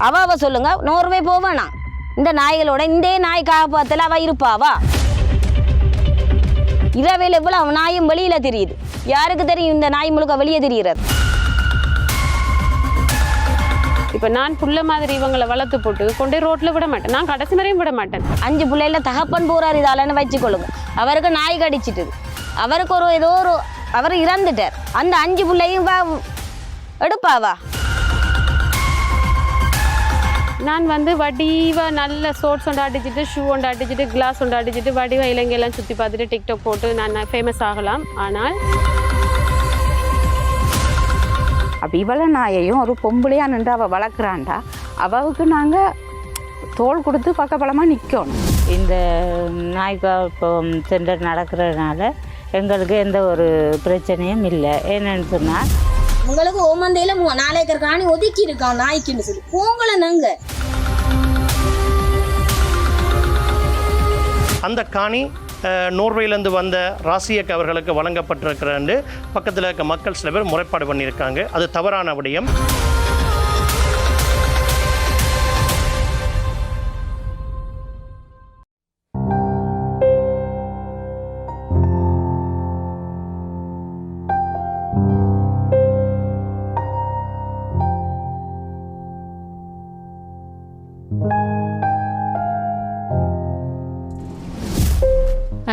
அவ சொல்லுங்க நோர்வே போவானா இந்த நாய்களோட இந்த நாய் காப்பாத்தல அவ இருப்பாவா? இரவேல இவ்வளவு நாயும் வெளியில தெரியுது. யாருக்கு தெரியும் இந்த நாய் முழுக்க வெளியே தெரிகிறது? இப்போ நான் புள்ள மாதிரி இவங்களை வளர்த்து போட்டு கொண்டே ரோட்ல விட மாட்டேன். நான் கடைசி வரையும் விட மாட்டேன். 5 பிள்ளைல தகப்பன் போறாரு இதாலன்னு வச்சுக்கொள்ளுங்க. அவருக்கு நாய் கடிச்சிட்டுது. அவருக்கு ஏதோ அவர் இறந்துட்டார். அந்த 5 பிள்ளையும் எடுப்பாவா? நான் வடிவா நல்ல சோட்ஸ் ஒன்று அடிச்சுட்டு ஷூ ஒன்று அடிச்சுட்டு கிளாஸ் ஒன்று அடிச்சுட்டு வடிவா இலங்கையெல்லாம் சுற்றி பார்த்துட்டு டிக்டாக் போட்டு நான் ஃபேமஸ் ஆகலாம். ஆனால் அப்போ இவளை நாயையும் ஒரு பொம்பளையா நின்று அவள் வளர்க்குறாண்டா அவளுக்கு நாங்கள் தோள் கொடுத்து பக்கபலமாக நிற்கணும். இந்த நாய்க்காப்பம் சென்டர் நடக்கிறதுனால எங்களுக்கு எந்த ஒரு பிரச்சனையும் இல்லை. என்னன்னு சொன்னால் உங்களுக்கு ஓமந்தையில 4 ஏக்கர் காணி ஒதுக்கி இருக்கான் நாய்க்குன்னு சொல்லி போங்கள நாங்க அந்த காணி நோர்வேலேருந்து வந்த ராசியக் அவர்களுக்கு வழங்கப்பட்டிருக்கிறாண்டு பக்கத்தில் இருக்க மக்கள் சில பேர் முறைப்பாடு பண்ணியிருக்காங்க. அது தவறான விடயம்.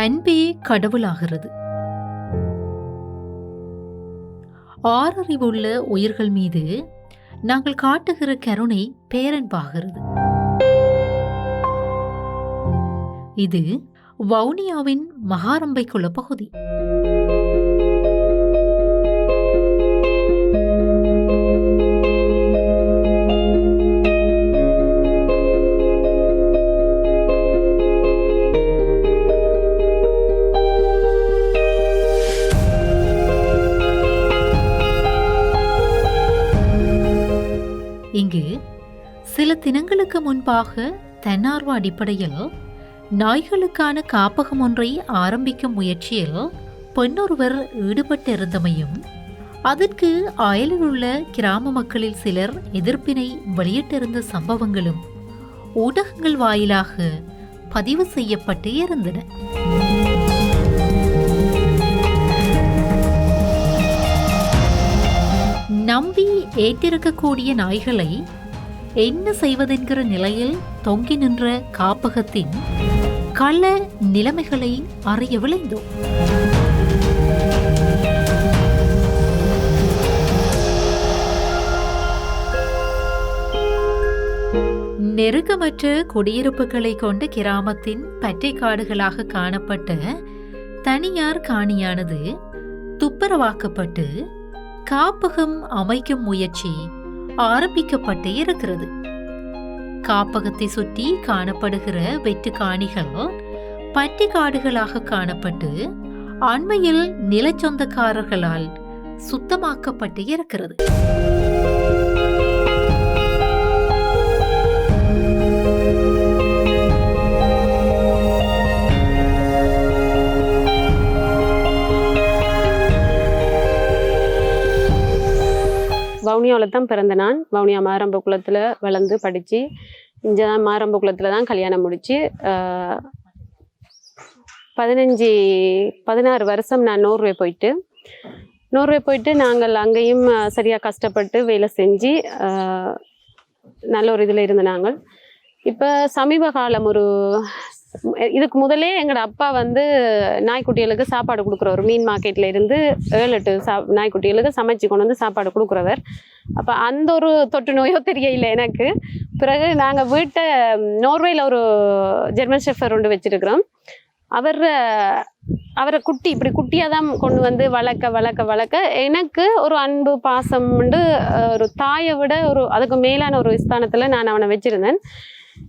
அன்பே கடவுளாகிறது. ஆறறிவுள்ள உயிர்கள் மீது நாங்கள் காட்டுகிற கருணை பேரன்பாகிறது. இது வவுனியாவின் மகாரம்பைக்குள்ள பகுதி. இங்கு சில தினங்களுக்கு முன்பாக தன்னார்வ அடிப்படையில் நாய்களுக்கான காப்பகம் ஒன்றை ஆரம்பிக்கும் முயற்சியில் பெண்ணொருவர் ஈடுபட்டிருந்தமையும் அதற்கு அயலில் உள்ள கிராம மக்களில் சிலர் எதிர்ப்பினை வெளியிட்டிருந்த சம்பவங்களும் ஊடகங்கள் வாயிலாக பதிவு செய்யப்பட்டு இருந்தன. நம்பி ஏற்றிருக்கக்கூடிய நாய்களை என்ன செய்வதென்கிற நிலையில் தொங்கி நின்ற காப்பகத்தின் கள நிலைமைகளை அறிய விளைந்தோம். நெருக்கமற்ற குடியிருப்புகளை கொண்ட கிராமத்தின் பற்றை காடுகளாக காணப்பட்ட தனியார் காணியானது துப்புரவாக்கப்பட்டு காப்பகம் அமைக்கும் முயற்சி ஆரம்பிக்கப்பட்டு இருக்கிறது. காப்பகத்தை சுற்றி காணப்படுகிற வெற்று காணிகள் பட்டி காடுகளாக காணப்பட்டு அண்மையில் நிலச்சொந்தக்காரர்களால் சுத்தமாக்கப்பட்டு இருக்கிறது. வவுனியாவில் தான் பிறந்த நான். வவுனியா மாரம்ப குளத்தில் வளர்ந்து படித்து இங்கே தான் மாரம்ப குளத்தில் தான் கல்யாணம் முடித்து 16 வருஷம் நான் நோர்வே போயிட்டு நாங்கள் அங்கேயும் சரியாக கஷ்டப்பட்டு வேலை செஞ்சு நல்ல ஒரு இதில் இருந்த நாங்கள். இப்போ சமீப காலம் இதுக்கு முதலே எங்களோட அப்பா நாய்க்குட்டிகளுக்கு சாப்பாடு கொடுக்குறவர். மீன் மார்க்கெட்டில் இருந்து 7-8 நாய்க்குட்டிகளுக்கு சமைச்சு கொண்டு வந்து சாப்பாடு கொடுக்குறவர். அப்போ அந்த ஒரு தொற்று நோயோ தெரியல எனக்கு. பிறகு நாங்கள் வீட்டை நோர்வேயில் ஒரு ஜெர்மன் ஷெஃபர் ஒன்று வச்சுருக்கிறோம். அவரை இப்படி குட்டியாக தான் கொண்டு வந்து வளர்க்க எனக்கு ஒரு அன்பு பாசம் ஒரு தாயை விட அதுக்கு மேலான ஒரு ஸ்தானத்தில் நான் அவனை வச்சுருந்தேன்.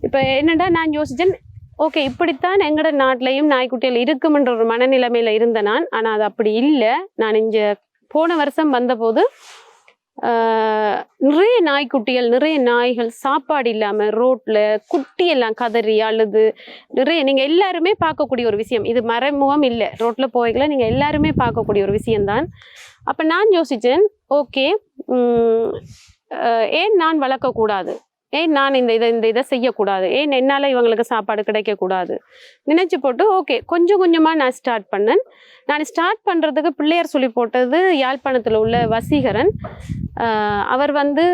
இப்போ என்னடா நான் யோசித்தேன், ஓகே இப்படித்தான் எங்களோட நாட்டிலையும் நாய்க்குட்டிகள் இருக்குமென்ற ஒரு மனநிலைமையில் இருந்த நான். ஆனால் அது அப்படி இல்லை. நான் இங்கே போன வருஷம் வந்தபோது நிறைய நாய்க்குட்டிகள், நிறைய நாய்கள் சாப்பாடு இல்லாமல் ரோட்டில் குட்டியெல்லாம் கதறி அழுது நிறைய நீங்கள் எல்லாருமே பார்க்கக்கூடிய ஒரு விஷயம். இது மறைமுகம் இல்லை, ரோட்டில் போய்க்கல நீங்கள் எல்லாருமே பார்க்கக்கூடிய ஒரு விஷயம்தான். அப்போ நான் யோசித்தேன், ஓகே ஏன் நான் வளர்க்கக்கூடாது, ஏன் நான் இந்த இதை செய்யக்கூடாது, ஏன் என்னால் இவங்களுக்கு சாப்பாடு கிடைக்கக்கூடாது நினச்சி போட்டு ஓகே கொஞ்சம் கொஞ்சமாக நான் ஸ்டார்ட் பண்ணேன். நான் ஸ்டார்ட் பண்ணுறதுக்கு பிள்ளையார் சொல்லி போட்டது யாழ்ப்பாணத்தில் உள்ள வசீகரன். அவர் வந்து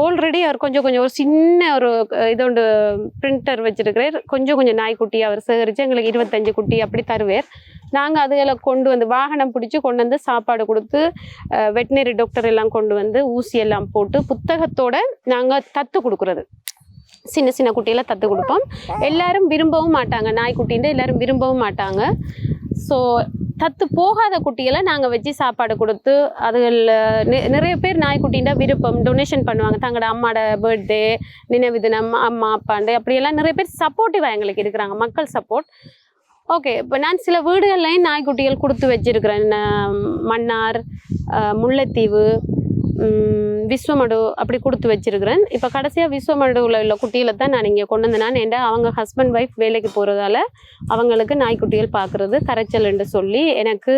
ஆல்ரெடி அவர் கொஞ்சம் ஒரு சின்ன ஒரு இதோண்டு பிரிண்டர் வச்சுருக்கிறார். கொஞ்சம் நாய்க்குட்டி அவர் சேகரித்து எங்களுக்கு 25 குட்டி அப்படி தருவார். நாங்கள் அதுகளை கொண்டு வந்து வாகனம் பிடிச்சி கொண்டு வந்து சாப்பாடு கொடுத்து வெட்டினரி டாக்டர் எல்லாம் கொண்டு வந்து ஊசி எல்லாம் போட்டு புத்தகத்தோடு நாங்கள் தத்து கொடுக்குறது. சின்ன குட்டியெல்லாம் தத்து கொடுப்போம். எல்லாரும் விரும்பவும் மாட்டாங்க, நாய்க்குட்டின்ட்டு எல்லாரும் விரும்பவும் மாட்டாங்க. ஸோ தத்து போகாத குட்டிகளை நாங்கள் வச்சு சாப்பாடு கொடுத்து அதுகளில் நிறைய பேர் நாய்க்குட்டின்டா விருப்பம் டொனேஷன் பண்ணுவாங்க. தங்களோட அம்மாவோட பர்த்டே, நினைவு தினம், அம்மா அப்பாண்டு அப்படியெல்லாம் நிறைய பேர் சப்போர்ட்டிவாக எங்களுக்கு இருக்கிறாங்க, மக்கள் சப்போர்ட். ஓகே, இப்போ நான் சில வீடுகள்லையும் நாய்க்குட்டிகள் கொடுத்து வச்சிருக்கிறேன். மன்னார், முல்லைத்தீவு, விஸ்வமடு அப்படி கொடுத்து வச்சிருக்கிறேன். இப்போ கடைசியாக விஸ்வமடுவில் உள்ள குட்டிகளை தான் நான் இங்கே கொண்டு வந்தேன். ஏன்டா அவங்க ஹஸ்பண்ட் ஒய்ஃப் வேலைக்கு போகிறதால அவங்களுக்கு நாய்க்குட்டிகள் பார்க்குறது கரைச்சல்ன்னு சொல்லி எனக்கு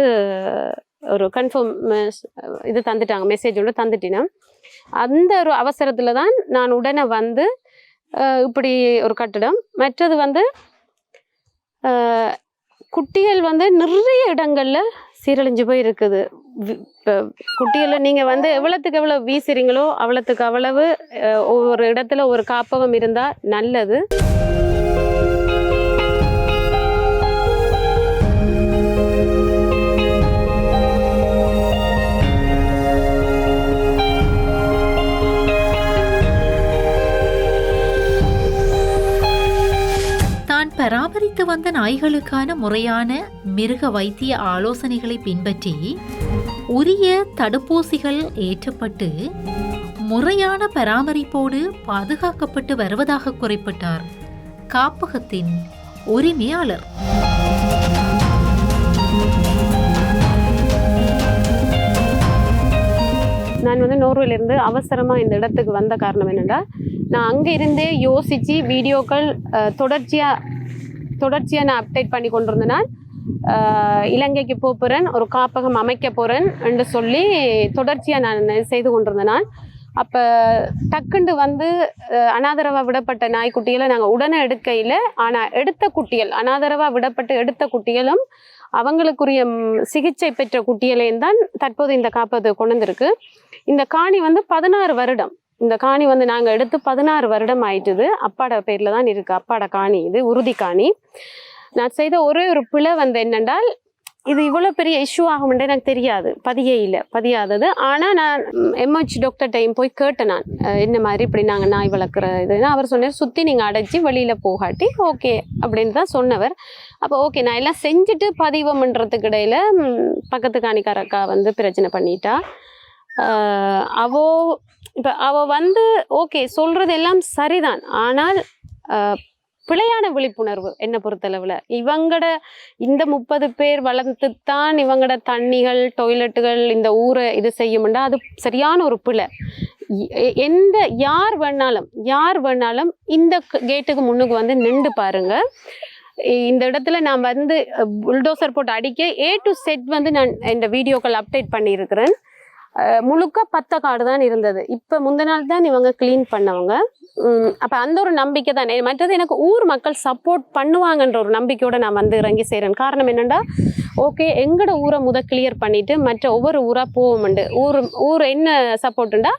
ஒரு கன்ஃபார்ம் இது தந்துட்டாங்க, மெசேஜ் ஒன்று தந்துட்டினேன். அந்த ஒரு அவசரத்தில் தான் நான் உடனே வந்து இப்படி ஒரு கட்டிடம். மற்றது வந்து குட்டிகள் வந்து நிறைய இடங்களில் சீரழிஞ்சு போய் இருக்குது. இப்போ குட்டிகளை நீங்கள் வந்து எவ்வளோத்துக்கு எவ்வளோ வீசுறீங்களோ அவ்வளோத்துக்கு அவ்வளவு ஒவ்வொரு இடத்துல ஒரு காப்பகம் இருந்தால் நல்லது. பராமரித்து வந்த நாய்களுக்கான முறையான மிருக வைத்திய ஆலோசனைகளை பின்பற்றி உரிய தடுப்பூசிகள் ஏற்றப்பட்டு முறையான பராமரிப்போடு பாதுகாக்கப்பட்டு வருவதாக குறிப்பிட்டார் காப்பகத்தின் உரிமையாளர். நான் வந்து நோர்வேலிருந்து அவசரமாக இந்த இடத்துக்கு வந்த காரணம் என்னென்னா, நான் அங்கே இருந்தே யோசித்து வீடியோக்கள் தொடர்ச்சியாக நான் அப்டேட் பண்ணி கொண்டிருந்தேன். இலங்கைக்கு போகிறேன், ஒரு காப்பகம் அமைக்க போகிறேன் என்று சொல்லி தொடர்ச்சியாக நான் செய்து கொண்டிருந்தேன். அப்போ டக்குண்டு வந்து அனாதரவாக விடப்பட்ட நாய்க்குட்டிகளை நாங்கள் உடனே எடுக்கையில், ஆனால் எடுத்த குட்டிகள் அனாதரவாக விடப்பட்டு எடுத்த குட்டிகளும் அவங்களுக்குரிய சிகிச்சை பெற்ற குட்டிகளையும் தான் தற்போது இந்த காப்பகத்தை கொண்டு வந்திருக்கு. இந்த காணி வந்து 16 வருடம். இந்த காணி வந்து நாங்கள் எடுத்து 16 வருடம் ஆயிட்டுது. அப்பாட பேரில் தான் இருக்குது, அப்பாட காணி, இது உறுதி காணி. நான் செய்த ஒரே ஒரு பிழை வந்து என்னென்றால், இது இவ்வளோ பெரிய இஷ்யூ ஆகும்ன்றே எனக்கு தெரியாது, பதியாதது. ஆனால் நான் எம்ஹெச் டாக்டர் டைம் போய் கேட்டேன், நான் என்ன மாதிரி இப்படி நாங்கள் நாய் வளர்க்குற இதுன்னா அவர் சொன்னார், சுற்றி நீங்கள் அடைச்சி வெளியில் போகாட்டி ஓகே அப்படின்னு தான் சொன்னவர். அப்போ ஓகே நான் எல்லாம் செஞ்சுட்டு பதிவம்ன்றதுக்கு இடையில் பக்கத்து காணிக்காரக்கா வந்து பிரச்சனை பண்ணிட்டா. அவள் வந்து ஓகே சொல்கிறது எல்லாம் சரிதான், ஆனால் பிழையான விழிப்புணர்வு என்னை பொறுத்தளவில். இவங்கட இந்த 30 பேர் வளர்த்துத்தான் இவங்கட தண்ணிகள், டொய்லெட்டுகள், இந்த ஊரை இது செய்யும்னா அது சரியான ஒரு பிழை. யார் வேணாலும் இந்த கேட்டுக்கு முன்னுக்கு வந்து நின்று பாருங்க. இந்த இடத்துல நான் வந்து புல்டோசர் போட்டு அடிக்க A to Z வந்து நான் இந்த வீடியோக்கள் அப்டேட் பண்ணியிருக்கிறேன். முழுக்க 10 காடு தான் இருந்தது. இப்போ முந்த நாள் தான் இவங்க க்ளீன் பண்ணவங்க. அப்போ அந்த ஒரு நம்பிக்கை தான். மற்றது எனக்கு ஊர் மக்கள் சப்போர்ட் பண்ணுவாங்கன்ற ஒரு நம்பிக்கையோடு நான் வந்து இறங்கி செய்கிறேன். காரணம் என்னென்னா, ஓகே எங்களோட ஊரை கிளியர் பண்ணிவிட்டு மற்ற ஒவ்வொரு ஊராக போவோம்ண்டு ஊர் என்ன சப்போர்ட்டுண்டா,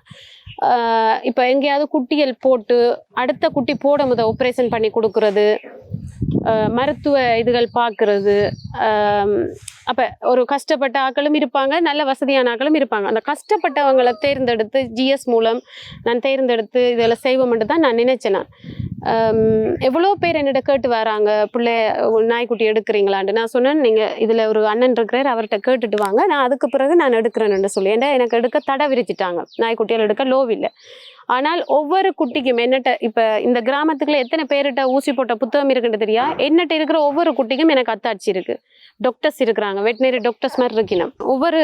இப்போ எங்கேயாவது குட்டிகள் போட்டு அடுத்த குட்டி போட ஆப்ரேஷன் பண்ணி கொடுக்குறது, மருத்துவ இதுகள் பார்க்குறது. அப்போ ஒரு கஷ்டப்பட்ட ஆக்களும் இருப்பாங்க, நல்ல வசதியான ஆக்களும் இருப்பாங்க. அந்த கஷ்டப்பட்டவங்களை தேர்ந்தெடுத்து GS மூலம் நான் தேர்ந்தெடுத்து இதெல்லாம் செய்வோம்ட்டு தான் நான் நினைச்சேன். எவ்வளோ பேர் என்னிட்ட கேட்டு வராங்க, பிள்ளை நாய்க்குட்டி எடுக்கிறீங்களான்ட்டு. நான் சொன்னேன், நீங்கள் இதில் ஒரு அண்ணன் இருக்கிறார், அவர்கிட்ட கேட்டுட்டு வாங்க, நான் அதுக்கு பிறகு நான் எடுக்கிறேன்னு சொல்லி. ஏன்னா எனக்கு எடுக்க தடை விரிச்சிட்டாங்க, நாய்க்குட்டியால் எடுக்க லோவில்லை. ஆனால் ஒவ்வொரு குட்டிக்கும் என்னட்ட இப்போ இந்த கிராமத்துக்குள்ள எத்தனை பேர்கிட்ட ஊசி போட்ட புத்தகம் இருக்குன்னு தெரியா, என்னட்ட இருக்கிற ஒவ்வொரு குட்டிக்கும் எனக்கு அத்தாட்சி இருக்குது. டாக்டர்ஸ் இருக்கிறாங்க, வெட்டினரி டாக்டர்ஸ் மாதிரி இருக்கணும். ஒவ்வொரு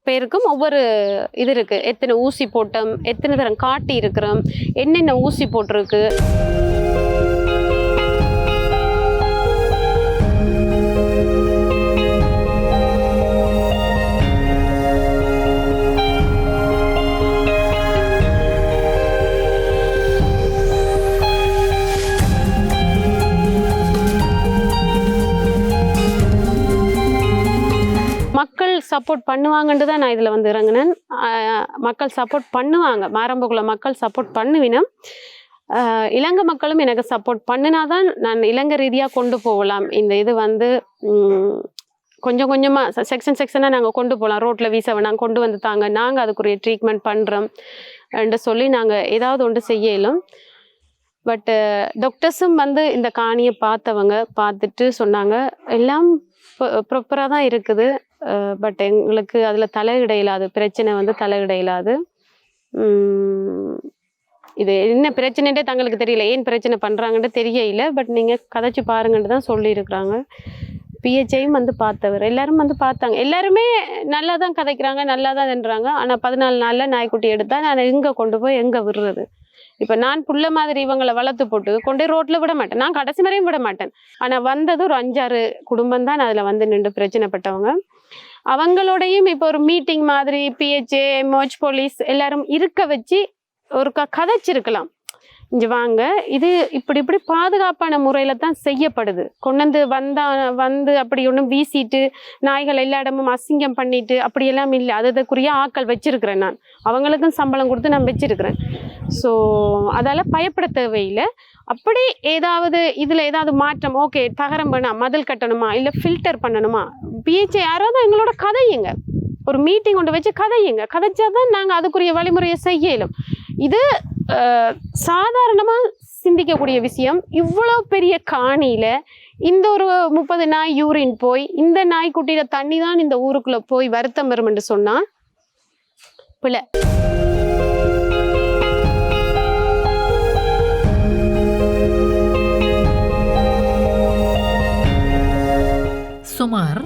பேருக்கும் ஒவ்வொரு இது இருக்குது, எத்தனை ஊசி போட்டோம், எத்தனை தரம் காட்டி இருக்கிறோம், என்னென்ன ஊசி போட்டிருக்கு. சப்போர்ட் பண்ணுவாங்கன்ட்டு தான் நான் இதில் வந்து இறங்கினேன். மக்கள் சப்போர்ட் பண்ணுவாங்க, மாரம்பகுள மக்கள் சப்போர்ட் பண்ணுவினம். இலங்கை மக்களும் எனக்கு சப்போர்ட் பண்ணினாதான் நான் இலங்கை ரீதியாக கொண்டு போகலாம். இந்த இது வந்து கொஞ்சம் கொஞ்சமாக செக்ஷனாக நாங்கள் கொண்டு போகலாம். ரோட்டில் வீச வேணாம், கொண்டு வந்து தாங்க, நாங்கள் அதுக்குரிய ட்ரீட்மெண்ட் பண்ணுறோம் என்று சொல்லி நாங்கள் ஏதாவது ஒன்று செய்யலும். பட்டு டாக்டர்ஸும் வந்து இந்த காணியை பார்த்துட்டு சொன்னாங்க எல்லாம் ப்ராப்பராக தான் இருக்குது, பட் எங்களுக்கு அதில் தலையிட இயலாது, பிரச்சனை வந்து தலையிட இயலாது. இது என்ன பிரச்சனைன்றே தங்களுக்கு தெரியல, ஏன் பிரச்சனை பண்ணுறாங்கன்ட்டு தெரியல. பட் நீங்கள் கதைச்சி பாருங்கன்ட்டு தான் சொல்லியிருக்கிறாங்க. பிஹெச்ஐயும் வந்து பார்த்தவர், எல்லாரும் வந்து பார்த்தாங்க, எல்லாருமே நல்லா தான் கதைக்கிறாங்க, நல்லா தான் தின்றாங்க. ஆனால் 14 நாளில் நாய்க்குட்டி எடுத்தால் நான் எங்கே கொண்டு போய் எங்கே விடுறது? இப்போ நான் புள்ள மாதிரி இவங்களை வளர்த்து போட்டு கொண்டு ரோட்டில் விட மாட்டேன், நான் கடைசி வரையும் விட மாட்டேன். ஆனால் வந்தது ஒரு 5-6 குடும்பம் தான் அதில் வந்து நின்று பிரச்சனைப்பட்டவங்க. அவங்களோடையும் இப்போ ஒரு மீட்டிங் மாதிரி பிஹெச்ஏ, எம்ஓஹெச், போலீஸ் எல்லாரும் இருக்க வச்சு ஒரு கதைச்சிருக்கலாம். இங்கே வாங்க, இது இப்படி பாதுகாப்பான முறையில் தான் செய்யப்படுது. கொண்டு வந்து அப்படி ஒன்றும் வீசிட்டு நாய்கள் எல்லா இடமும் அசிங்கம் பண்ணிட்டு அப்படியெல்லாம் இல்லை. அதுக்குரிய ஆட்கள் வச்சிருக்கிறேன், நான் அவங்களுக்கும் சம்பளம் கொடுத்து நான் வச்சிருக்கிறேன். ஸோ அதால் பயப்பட தேவையில்லை. அப்படி ஏதாவது இதில் ஏதாவது மாற்றம், ஓகே தகரம் வேணாம், மதில் கட்டணுமா, இல்லை ஃபில்டர் பண்ணணுமா, பிஹெச்ஏ யாராவது எங்களோட கதையுங்க, ஒரு மீட்டிங் கொண்டு வச்சு கதைச்சாதான் நாங்கள் அதுக்குரிய வழிமுறையை செய்யலும். இது சாதாரணமாக சிந்திக்கக்கூடிய விஷயம். இவ்வளோ பெரிய காணியில் இந்த ஒரு 30 நாய் யூரின் போய் இந்த நாய்க்குட்டியில் தண்ணி தான் இந்த ஊருக்குள்ளே போய் வருத்தம் வரும் என்று சொன்னால் பிள்ளை. சுமார்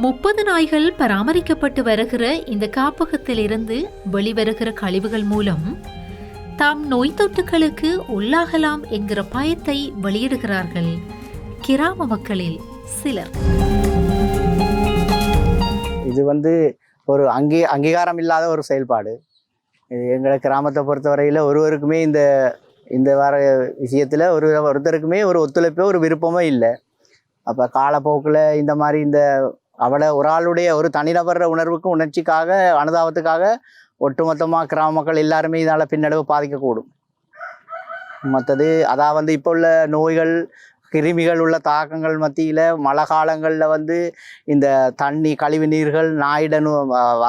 30 நாய்கள் பராமரிக்கப்பட்டு வருகிற இந்த காப்பகத்திலிருந்து வெளிவருகிற கழிவுகள் மூலம் தாம் நோய் தொற்றுகளுக்கு உள்ளாகலாம் என்கிற பயத்தை வெளியிடுகிறார்கள் கிராம மக்களில் சிலர். இது வந்து ஒரு அங்கீகாரம் இல்லாத ஒரு செயல்பாடு. எங்களை கிராமத்தை பொறுத்தவரையில் ஒருவருக்குமே இந்த வர விஷயத்தில் ஒருத்தருக்குமே ஒரு ஒத்துழைப்போ ஒரு விருப்பமோ இல்லை. அப்போ காலப்போக்கில் இந்த மாதிரி ஒரு ஆளுடைய ஒரு தனிநபர் உணர்வுக்கும் உணர்ச்சிக்காக அனுதாபத்துக்காக ஒட்டுமொத்தமாக கிராம மக்கள் எல்லாருமே இதனால் பின்னடைவு பாதிக்கக்கூடும். மற்றது அதாவது இப்போ உள்ள நோய்கள், கிருமிகள் உள்ள தாக்கங்கள் மத்தியில் மழை காலங்களில் இந்த தண்ணி, கழிவு நீர்கள்,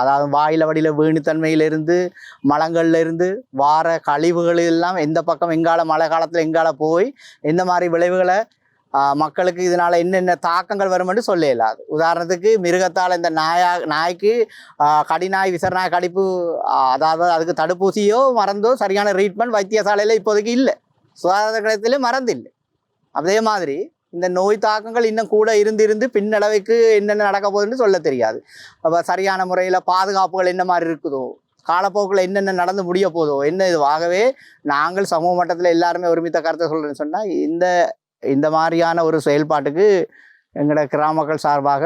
அதாவது வாயில வடியில் வீணுத்தன்மையிலிருந்து, மலங்கள்லேருந்து வார கழிவுகள் எல்லாம் எந்த பக்கம் எங்கால மழை காலத்தில் எங்கால போய் எந்த மாதிரி விளைவுகளை மக்களுக்கு இதனால் என்னென்ன தாக்கங்கள் வருமென்று சொல்ல இயலாது. உதாரணத்துக்கு மிருகத்தால் இந்த நாய்க்கு கடிநாய், விசரநாய் கடிப்பு, அதாவது அதுக்கு தடுப்பூசியோ மருந்தோ சரியான ட்ரீட்மெண்ட் வைத்தியசாலையில் இப்போதைக்கு இல்லை, சுகாதார நிலையத்திலே மருந்து இல்லை. அதே மாதிரி இந்த நோய் தாக்கங்கள் இன்னும் கூட இருந்து பின்னடைவுக்கு என்னென்ன நடக்க போகுதுன்னு சொல்ல தெரியாது. அப்போ சரியான முறையில் பாதுகாப்புகள் என்ன மாதிரி இருக்குதோ, காலப்போக்கில் என்னென்ன நடந்து முடிய போதோ என்ன இதுவாகவே நாங்கள் சமூக மட்டத்தில் எல்லாருமே ஒருமித்த கருத்தை சொல்கிறேன்னு சொன்னால் இந்த மாதிரியான ஒரு செயல்பாட்டுக்கு எங்களோட கிராம மக்கள் சார்பாக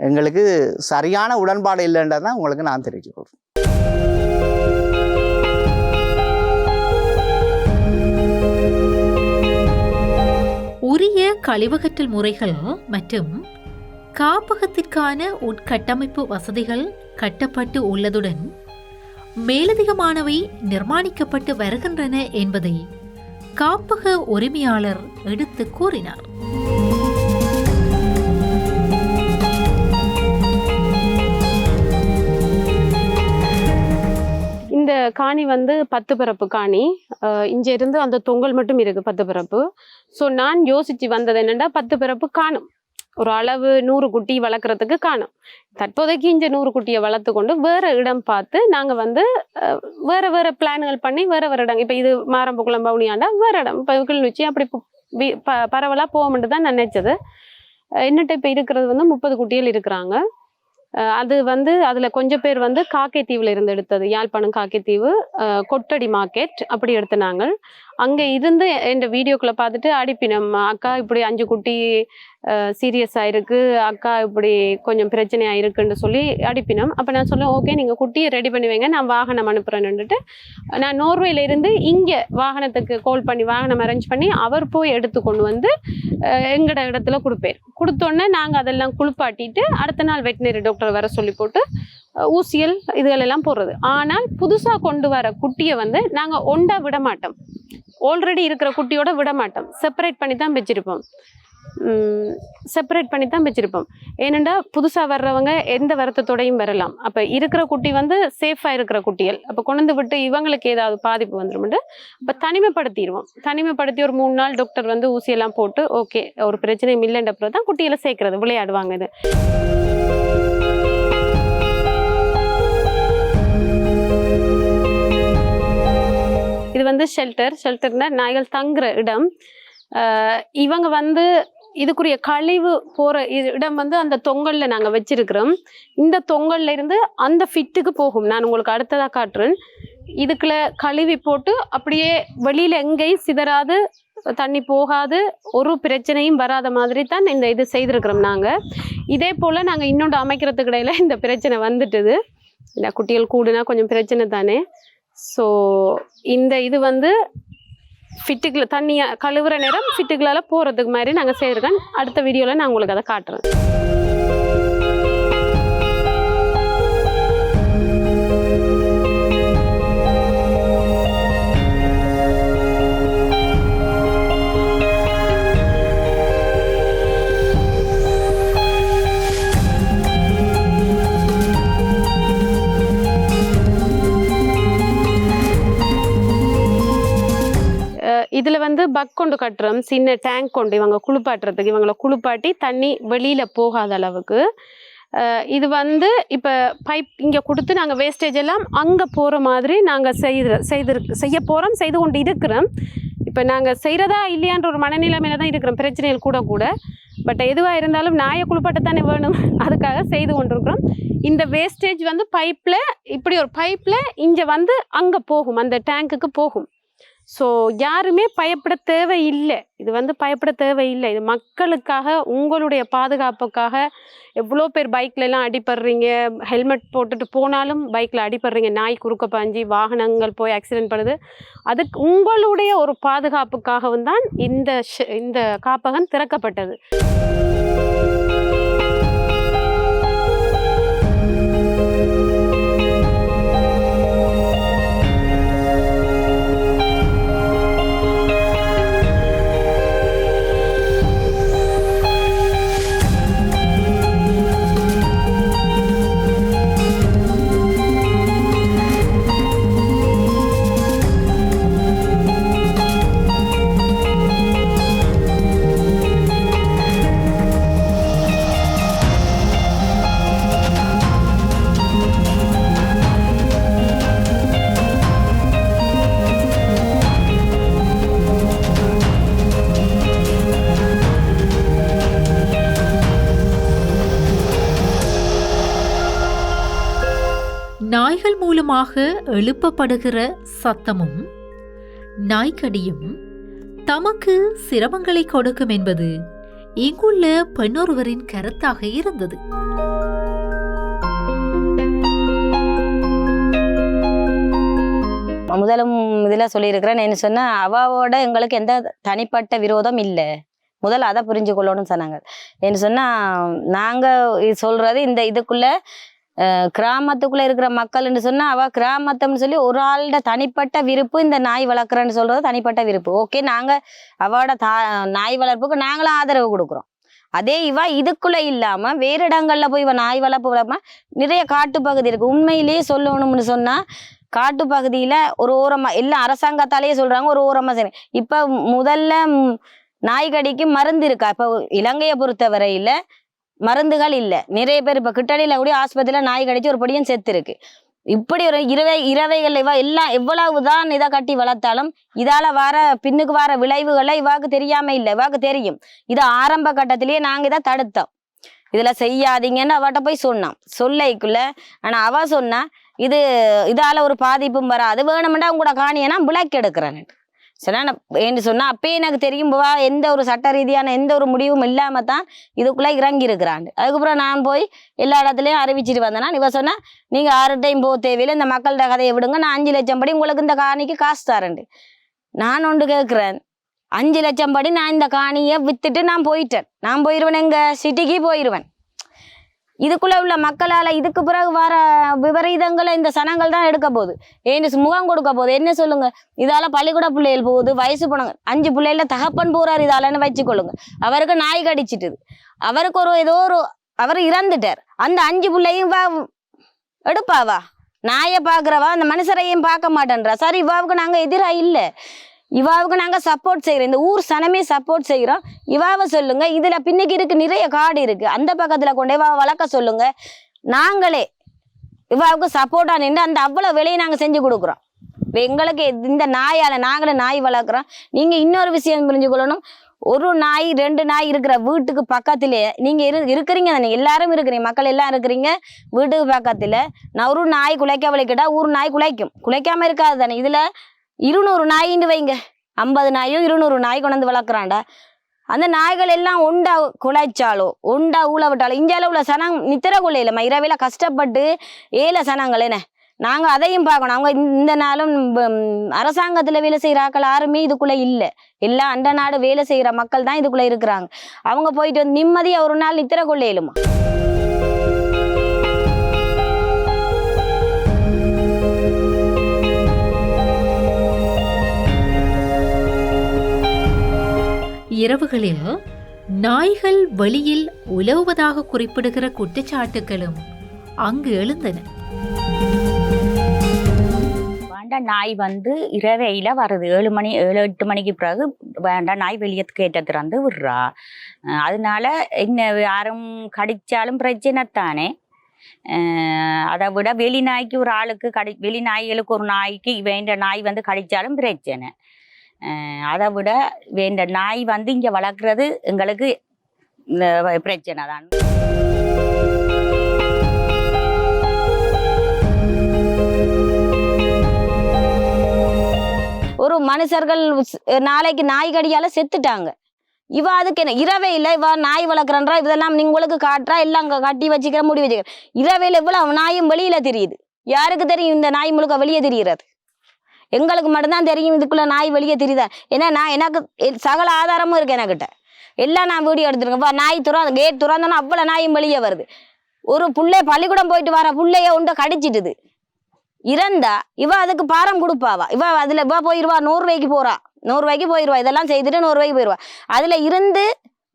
எங்களுக்கு சரியான உடன்பாடு இல்லைன்றதான் உங்களுக்கு நான் தெரிவிச்சுக்கிறேன். உரிய கழிவகற்றல் முறைகள் மற்றும் காப்பகத்திற்கான உட்கட்டமைப்பு வசதிகள் கட்டப்பட்டு உள்ளதுடன் மேலதிகமானவை நிர்மாணிக்கப்பட்டு வருகின்றன என்பதை காப்பக உரிமையாளர் எடுத்து கூறினார். இந்த காணி 10 பரப்பு காணி. இருந்து அந்த தொங்கல் மட்டும் இருக்கு 10 பரப்பு. ஸோ நான் யோசிச்சு வந்தது என்னென்னா 10 பரப்பு காணும், ஒரு அளவு 100 குட்டி வளர்க்குறதுக்கு காணும். தற்போதைக்கு இந்த 100 குட்டியை வளர்த்து கொண்டு வேறு இடம் பார்த்து நாங்கள் வேறு பிளான்கள் பண்ணி வேறு இடம், இப்போ இது மாரம்பகுளம் பவுனியாண்டா வேறு இடம், இப்போ கிளிநொச்சி அப்படி பரவலாக போகமென்று தான் நினைச்சது. என்னட்ட இப்போ இருக்கிறது 30 குட்டிகள் இருக்கிறாங்க. அது அதில் கொஞ்சம் பேர் காக்கைத்தீவில் இருந்து எடுத்தது, யாழ்ப்பாணம் காக்கைத்தீவு, கொட்டடி மார்க்கெட் அப்படி எடுத்து நாங்கள். அங்கே இருந்து என் வீடியோக்குள்ளே பார்த்துட்டு அடிப்பினம், அக்கா இப்படி 5 குட்டி சீரியஸாக இருக்குது, அக்கா இப்படி கொஞ்சம் பிரச்சனையாக இருக்குன்னு சொல்லி அடிப்பினம். அப்போ நான் சொல்லுவேன், ஓகே நீங்கள் குட்டியை ரெடி பண்ணி வைங்க, நான் வாகனம் அனுப்புகிறேன்னுட்டு நான் நோர்வேல இருந்து இங்கே வாகனத்துக்கு கால் பண்ணி வாகனம் அரேஞ்ச் பண்ணி அவர் போய் எடுத்து கொண்டு வந்து எங்களோட இடத்துல கொடுப்பேன். கொடுத்தோன்னே நாங்கள் அதெல்லாம் குளிப்பாட்டிட்டு அடுத்த நாள் வெட்டினரி டாக்டர் வர சொல்லி போட்டு ஊசியல் இதுகளெல்லாம் போடுறது. ஆனால் புதுசாக கொண்டு வர குட்டியை வந்து நாங்கள் ஒண்டா விட மாட்டோம், ஆல்ரெடி இருக்கிற குட்டியோட விட மாட்டோம், செப்பரேட் பண்ணி தான் வச்சிருப்போம். ஏனெண்டா புதுசாக வர்றவங்க எந்த வருத்தத்தோடையும் வரலாம். அப்போ இருக்கிற குட்டி வந்து சேஃபாக இருக்கிற குட்டிகள், அப்போ கொண்டு விட்டு இவங்களுக்கு ஏதாவது பாதிப்பு வந்துடும். அப்போ தனிமைப்படுத்தி ஒரு 3 நாள் டாக்டர் வந்து ஊசியெல்லாம் போட்டு ஓகே ஒரு பிரச்சனையும் இல்லைன்ற அப்புறம் தான் குட்டிகளை சேர்க்கறது, விளையாடுவாங்க. இது இது வந்து ஷெல்டர்னா நாய்கள் தங்குற இடம். இவங்க வந்து இதுக்குரிய கழிவு போகிற இடம் வந்து அந்த தொங்கலில் நாங்கள் வச்சிருக்கிறோம். இந்த தொங்கல்ல இருந்து அந்த ஃபிட்டுக்கு போகும். நான் உங்களுக்கு அடுத்ததாக காட்டுறேன். இதுக்குள்ள கழுவி போட்டு அப்படியே வெளியில் எங்கேயும் சிதறாது, தண்ணி போகாது, ஒரு பிரச்சனையும் வராத மாதிரி தான் இந்த இது செய்திருக்கிறோம் நாங்கள். இதே போல் நாங்கள் இன்னொன்று அமைக்கிறதுக்கு இடையில இந்த பிரச்சனை வந்துட்டுது. இந்த குட்டிகள் கூடுனா கொஞ்சம் பிரச்சனை தானே. ஸோ இந்த இது வந்து ஃபிட்டுக்குள்ள தண்ணியை கழுவுற நேரம் ஃபிட்டுகளால் போகிறதுக்கு மாதிரி நாங்கள் செய்திருக்கோம். அடுத்த வீடியோவில் நான் உங்களுக்கு அதை காட்டுறேன். இதில் வந்து பக் கொண்டு கட்டுறோம், சின்ன டேங்க் கொண்டு இவங்க குளிப்பாட்டுறதுக்கு, இவங்களை குளிப்பாட்டி தண்ணி வெளியில் போகாத அளவுக்கு. இது வந்து இப்போ பைப் இங்கே கொடுத்து நாங்கள் வேஸ்டேஜ் எல்லாம் அங்கே போகிற மாதிரி நாங்கள் செய்து கொண்டு இருக்கிறோம். இப்போ நாங்கள் செய்கிறதா இல்லையான்ற ஒரு மனநிலைமையில தான் இருக்கிறோம், பிரச்சனைகள் கூட. பட் எதுவாக இருந்தாலும் நாயை குளிப்பாட்டத்தானே வேணும், அதுக்காக செய்து கொண்டிருக்கிறோம். இந்த வேஸ்டேஜ் வந்து பைப்பில் இப்படி ஒரு பைப்பில் இங்கே வந்து அங்கே போகும், அந்த டேங்க்குக்கு போகும். ஸோ யாருமே பயப்பட தேவையில்லை, இது வந்து பயப்பட தேவையில்லை. இது மக்களுக்காக, உங்களுடைய பாதுகாப்புக்காக. எவ்வளோ பேர் பைக்லலாம் அடிபடுறீங்க, ஹெல்மெட் போட்டுட்டு போனாலும் பைக்கில் அடிபடுறீங்க, நாய் குறுக்க பாஞ்சி வாகனங்கள் போய் ஆக்சிடென்ட் பண்ணுது. அதுக்கு உங்களுடைய ஒரு பாதுகாப்புக்காகவும் தான் இந்த காப்பகம் திறக்கப்பட்டது. நாய்கள் மூலமாக எழுப்பப்படுகிற சத்தமும் நாய்க்கடியும் தமக்கு சிரமங்களை கொடுக்கும் என்பது இங்குள்ள பெண்ணொருவரின் கருத்தாக இருந்தது. முதலும் இதில் சொல்லியிருக்கிறேன், என்ன சொன்னால் அவாவோட எங்களுக்கு எந்த தனிப்பட்ட விரோதம் இல்லை, முதல்ல அதை புரிஞ்சு கொள்ளணும்னு சொன்னாங்க. என்ன சொன்னால் நாங்கள் சொல்கிறது இந்த இதுக்குள்ளே கிராமத்துக்குள்ளே இருக்கிற மக்கள்னு சொன்னால் அவள் கிராமத்தம்னு சொல்லி ஒரு ஆளோட தனிப்பட்ட விருப்பு இந்த நாய் வளர்க்குறேன்னு சொல்கிறது தனிப்பட்ட விருப்பு. ஓகே, நாங்கள் அவளோட நாய் வளர்ப்புக்கு நாங்களும் ஆதரவு கொடுக்குறோம். அதே இவ இதுக்குள்ளே இல்லாமல் வேறு இடங்களில் போய் இவ நாய் வளர்ப்பு வளர்ப்பாமல் நிறைய காட்டுப்பகுதி இருக்குது. உண்மையிலேயே சொல்லணும்னு சொன்னால் காட்டுப்பகுதியில் ஒரு ஓரமாக எல்லாம் அரசாங்கத்தாலேயே சொல்கிறாங்க, ஒரு ஓரமாக சரி. இப்போ முதல்ல நாய்கடிக்கு மருந்து இருக்கா? இப்போ இலங்கையை பொறுத்த வரையில் மருந்துகள் இல்லை. நிறைய பேர் இப்போ கிட்டடியில் கூட ஆஸ்பத்திரியில் நாய் கடிச்சு ஒரு படியும் செத்து இருக்கு. இப்படி ஒரு இரவைகள் இவ எல்லாம் எவ்வளவுதான் இதை கட்டி வளர்த்தாலும் இதால் வர பின்னுக்கு வர விளைவுகளை இவாக்கு தெரியாமல் இல்லை, இவாக்கு தெரியும். இது ஆரம்ப கட்டத்திலேயே நாங்கள் இதை தடுத்தோம், இதில் செய்யாதீங்கன்னு அவட்ட போய் சொன்னோம். சொல்லைக்குள்ள ஆனால் அவ சொன்னா இதால் ஒரு பாதிப்பும் வராது, வேணுமெண்டா உங்களோட காணியை நான் விளக்கு எடுக்கிறேன்னு சொன்னா ஏன்னு சொன்னால் அப்பயே எனக்கு தெரியும் போவா எந்த ஒரு சட்ட ரீதியான எந்த ஒரு முடிவும் இல்லாமல் தான் இதுக்குள்ளே இறங்கி இருக்கிறாங்க. அதுக்கப்புறம் நான் போய் எல்லா இடத்துலையும் அறிவிச்சிட்டு வந்தேன்னா இவ சொன்னால் நீங்கள் 6 டைம் போக தேவையில்லை, இந்த மக்கள்கிட்ட கதையை விடுங்க, நான் 5 லட்சம் படி உங்களுக்கு இந்த காணிக்கு காசு தரேன். நான் ஒன்று கேட்குறேன், 5 லட்சம் படி நான் இந்த காணியை விற்றுட்டு நான் போயிட்டேன். நான் போயிடுவேன், எங்கள் சிட்டிக்கு போயிடுவேன். இதுக்குள்ளே உள்ள மக்களால் இதுக்கு பிறகு வர விபரீதங்களை இந்த சனங்கள் தான் எடுக்க போகுது, ஏன்னு முகம் கொடுக்க போகுது. என்ன சொல்லுங்க, இதால் பள்ளிக்கூட பிள்ளைகள் போகுது, வயசு போனாங்க, 5 பிள்ளைகள தகப்பன் போகிறார் இதாலன்னு வச்சுக்கொள்ளுங்க. அவருக்கு நாய் கடிச்சிட்டுது, அவருக்கு ஏதோ அவர் இறந்துட்டார். அந்த 5 பிள்ளையும் எடுப்பாவா? நாயை பார்க்குறவா அந்த மனுஷரையும் பார்க்க மாட்டேன்றா. சரி, இவாவுக்கு நாங்கள் எதிராக இல்லை, இவாவுக்கு நாங்கள் சப்போர்ட் செய்கிறோம், இந்த ஊர் சனமே சப்போர்ட் செய்கிறோம். இவாவை சொல்லுங்க, இதில் பின்னுக்கு இருக்கு நிறைய காடு இருக்கு, அந்த பக்கத்தில் கொண்டே இவா வளர்க்க சொல்லுங்க. நாங்களே இவாவுக்கு சப்போர்ட்டாக நின்று அந்த அவ்வளோ விலையை நாங்கள் செஞ்சு கொடுக்குறோம். எங்களுக்கு இந்த நாயால் நாங்களே நாய் வளர்க்குறோம். நீங்கள் இன்னொரு விஷயம் புரிஞ்சுக்கொள்ளணும், ஒரு நாய் 2 நாய் இருக்கிற வீட்டுக்கு பக்கத்திலே நீங்கள் இருக்கிறீங்க தானே, எல்லாரும் இருக்கிறீங்க, மக்கள் எல்லாம் இருக்கிறீங்க வீட்டுக்கு பக்கத்தில். நான் ஒரு நாய் குலைக்க விளைக்கிட்டா ஒரு நாய் குலைக்காமல் இருக்காது தானே. இதில் 200 நாயின்னு வைங்க, 50 நாயோ 200 நாய் கொண்டு வந்து வளர்க்குறாண்டா. அந்த நாய்கள் எல்லாம் ஒண்டா குலைச்சாலோ ஒண்டா ஊழ விட்டாலோ இந்தியாவில் உள்ள சனம் நித்திர கொள்ளையிலம்மா, இரவையில் கஷ்டப்பட்டு ஏழை சனங்கள் என்ன, நாங்கள் அதையும் பார்க்கணும். அவங்க இந்த நாளும் அரசாங்கத்தில் வேலை செய்கிற ஆக்கள் யாருமே இதுக்குள்ளே இல்லை, எல்லாம் அண்ட நாடு வேலை செய்கிற மக்கள் தான் இதுக்குள்ளே இருக்கிறாங்க. அவங்க போயிட்டு வந்து நிம்மதியாக ஒரு நாள் நித்திர கொள்ளையிலுமா. இரவுகளில் நாய்கள் வெளியில் உலவுவதாக குறிப்பிடுகிற குற்றச்சாட்டுகளும் அங்கு எழுந்தன. வேண்டாம், நாய் இரவையில் வருது, 7 மணி 7-8 மணிக்கு பிறகு வேண்டாம் நாய் வெளியே கேட்ட திறந்து விடுறா. அதனால என்ன யாரும் கடிச்சாலும் பிரச்சனை தானே. அதை விட வெளி நாய்க்கு ஒரு ஆளுக்கு வெளி நாய்களுக்கு ஒரு நாய்க்கு வேண்ட நாய் கடிச்சாலும் பிரச்சனை. அதை விட வேண்ட நாய் இங்கே வளர்க்குறது எங்களுக்கு பிரச்சனை தான். ஒரு மனுஷர்கள் நாளைக்கு நாய் கடியால் செத்துட்டாங்க. இவா அதுக்கு என்ன இரவையில் இவா நாய் வளர்க்குறன்றா, இதெல்லாம் உங்களுக்கு காட்டுறா, எல்லாம் கட்டி வச்சுக்கிற முடி வச்சுக்கிற. இரவையில் இவ்வளவு நாயும் வெளியில் தெரியுது, யாருக்கு தெரியும் இந்த நாய் முழுக்க வெளியே தெரிகிறது? எங்களுக்கு மட்டும்தான் தெரியும் இதுக்குள்ள நாய் வெளியே தெரியுதா. ஏன்னா எனக்கு சகல ஆதாரமும் இருக்கு, என்கிட்ட எல்லாம் நான் வீடியோ எடுத்துருக்கேன். நாய் கேட் துறந்தோன்னா அவ்வளோ நாயும் வெளியே வருது. ஒரு புள்ளை பள்ளிக்கூடம் போயிட்டு வர புள்ளைய உண்டை கடிச்சிட்டுது, இறந்தா இவ அதுக்கு பாரம் கொடுப்பாவா? இவ போயிடுவா, 100 ரூபாய்க்கு போறா, 100 ரூபாய்க்கு போயிடுவா, இதெல்லாம் செய்துட்டு 100 ரூபாய்க்கு போயிடுவா. அதுல இருந்து